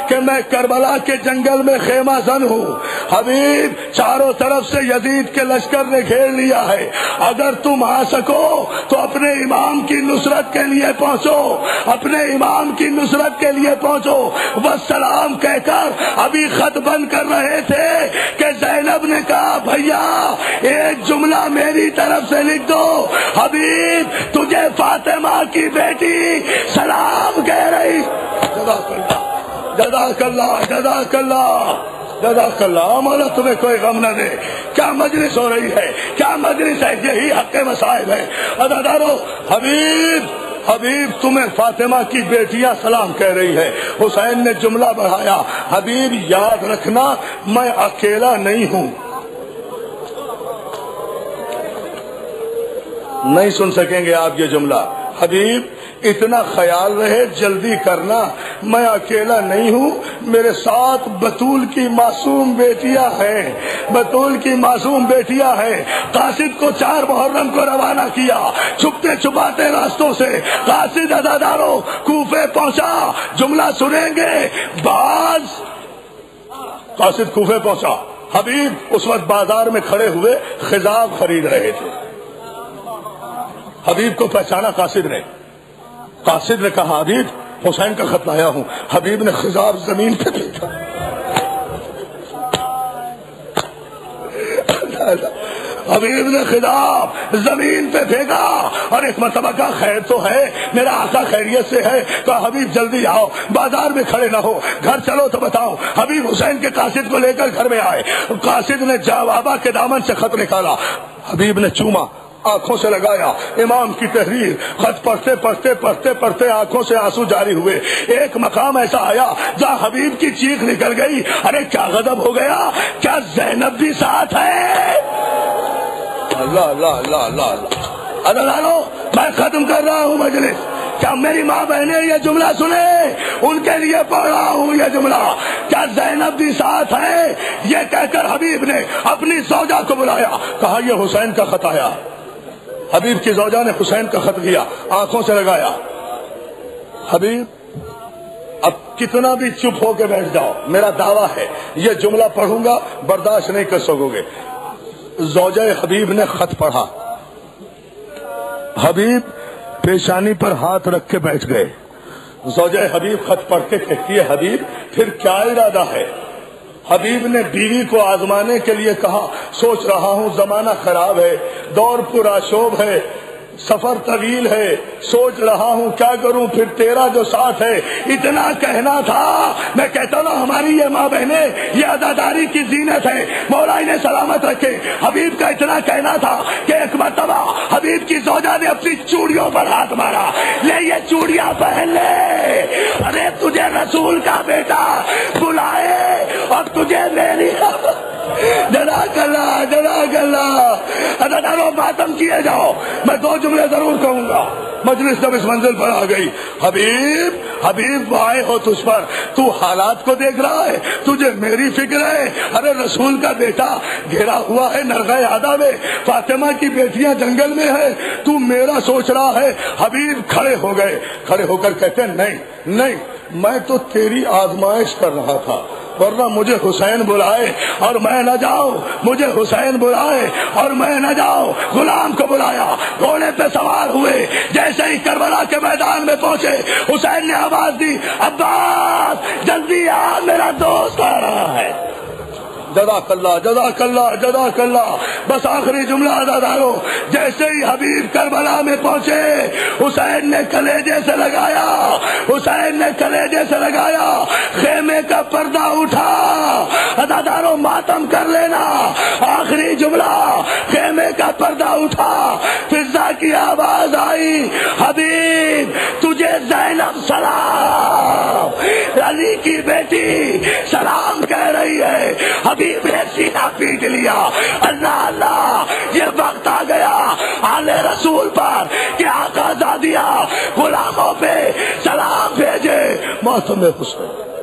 کہ میں کربلا کے جنگل میں خیمہ زن ہوں. حبیب چاروں طرف سے یزید کے لشکر نے گھیر لیا ہے. اگر تم آ سکو تو اپنے امام کی نصرت کے لیے پہنچو, اپنے امام کی نصرت کے لیے پہنچو. والسلام کہہ کر ابھی خط بند کر رہے تھے کہ زینب نے کہا بھیا ایک جملہ میری طرف سے لکھ دو. حبیب تجھے فاطمہ کی بیٹی سلام کہہ رہی. جزاک اللہ جزاک اللہ جزاک اللہ جزاک اللہ. مولا تمہیں کوئی غم نہ دے. کیا مجلس ہو رہی ہے, کیا مجلس ہے, یہی حق مسائل ہے. ادادارو حبیب تمہیں فاطمہ کی بیٹیاں سلام کہہ رہی ہے. حسین نے جملہ بڑھایا, حبیب یاد رکھنا میں اکیلا نہیں ہوں. نہیں سن سکیں گے آپ یہ جملہ. حبیب اتنا خیال رہے, جلدی کرنا, میں اکیلا نہیں ہوں, میرے ساتھ بطول کی معصوم بیٹیاں ہیں, بطول کی معصوم بیٹیاں ہیں. قاصد کو 4 محرم کو روانہ کیا چھپتے چھپاتے راستوں سے. قاصد اداداروں کوفے پہنچا, جملہ سنیں گے. بعض قاصد کوفے پہنچا. حبیب اس وقت بازار میں کھڑے ہوئے خضاب خرید رہے تھے. حبیب کو پہچانا قاصد نے. قاصد نے کہا حبیب حسین کا خط لایا ہوں. حبیب نے خضاب زمین پہ پھینکا. حبیب نے خضاب زمین پہ پھینکا اور ایک مرتبہ کا خیر تو ہے, میرا آقا خیریت سے ہے. کہا حبیب جلدی آؤ, بازار میں کھڑے نہ ہو, گھر چلو تو بتاؤ. حبیب حسین کے قاصد کو لے کر گھر میں آئے. قاصد نے جوابا کے دامن سے خط نکالا. حبیب نے چوما, آنکھوں سے لگایا. امام کی تحریر خط پڑھتے پڑھتے پڑھتے پڑھتے آنکھوں سے آنسو جاری ہوئے. ایک مقام ایسا آیا جہاں حبیب کی چیخ نکل گئی, ارے کیا غضب ہو گیا, کیا زینب بھی ساتھ ہے؟ اللہ اللہ اللہ اللہ اللہ. میں ختم کر رہا ہوں مجلس. کیا میری ماں بہنیں یہ جملہ سنے, ان کے لیے پڑھ رہا ہوں یہ جملہ. کیا زینب بھی ساتھ ہے؟ یہ کہہ کر حبیب نے اپنی زوجہ کو بلایا, کہا یہ حسین کا خط آیا. حبیب کی زوجہ نے حسین کا خط لیا, آنکھوں سے لگایا. حبیب اب کتنا بھی چپ ہو کے بیٹھ جاؤ, میرا دعویٰ ہے یہ جملہ پڑھوں گا برداشت نہیں کر سکو گے. زوجہ حبیب نے خط پڑھا. حبیب پیشانی پر ہاتھ رکھ کے بیٹھ گئے. زوجہ حبیب خط پڑھ کے کہتی ہے حبیب پھر کیا ارادہ ہے؟ حبیب نے بیوی کو آزمانے کے لیے کہا سوچ رہا ہوں زمانہ خراب ہے, دور پرآشوب ہے, سفر طویل ہے, سوچ رہا ہوں کیا کروں, پھر تیرا جو ساتھ ہے. اتنا کہنا تھا. میں کہتا ہوں ہماری یہ ماں بہنیں یہ عزاداری کی زینت ہے, مولا انہیں سلامت رکھے. حبیب کا اتنا کہنا تھا کہ ایک مرتبہ حبیب کی زوجہ نے اپنی چوڑیوں پر ہاتھ مارا, لے یہ چوڑیاں پہن لے, ارے تجھے رسول کا بیٹا بلائے اور تجھے میری. جزاک اللہ جزاک اللہ. ادادارو ماتم کیے جاؤ. میں 2 جملے ضرور کہوں گا. مجلس جب اس منزل پر آ گئی, حبیب آئے ہو تجھ پر, تو حالات کو دیکھ رہا ہے, تجھے میری فکر ہے. ارے رسول کا بیٹا گھرا ہوا ہے نرغہ آدھا میں, فاطمہ کی بیٹیاں جنگل میں ہے, تو میرا سوچ رہا ہے. حبیب کھڑے ہو گئے, کھڑے ہو کر کہتے نہیں میں تو تیری آزمائش کر رہا تھا, ورنہ مجھے حسین بلائے اور میں نہ جاؤں, مجھے حسین بلائے اور میں نہ جاؤں. غلام کو بلایا, گھوڑے پہ سوار ہوئے. جیسے ہی کربلا کے میدان میں پہنچے حسین نے آواز دی عباس جلدی آ, میرا دوست آ رہا ہے. جزاک اللہ جزاک اللہ جزاک اللہ. بس آخری جملہ ادادارو, جیسے ہی حبیب کربلا میں پہنچے حسین نے کلیجے سے لگایا, حسین نے کلیجے سے لگایا, خیمے کا پردہ اٹھا. ادادارو ماتم کر لینا. آخری جملہ, خیمے کا پردہ اٹھا, فضا کی آواز آئی حبیب تجھے زینب سلام, علی کی بیٹی سلام کہہ رہی ہے. حبیب نے سینہ پیٹ لیا. اللہ اللہ, یہ وقت آ گیا آل رسول پر کہ آقا زادی دیا، غلاموں پہ سلام بھیجے، موسم حسن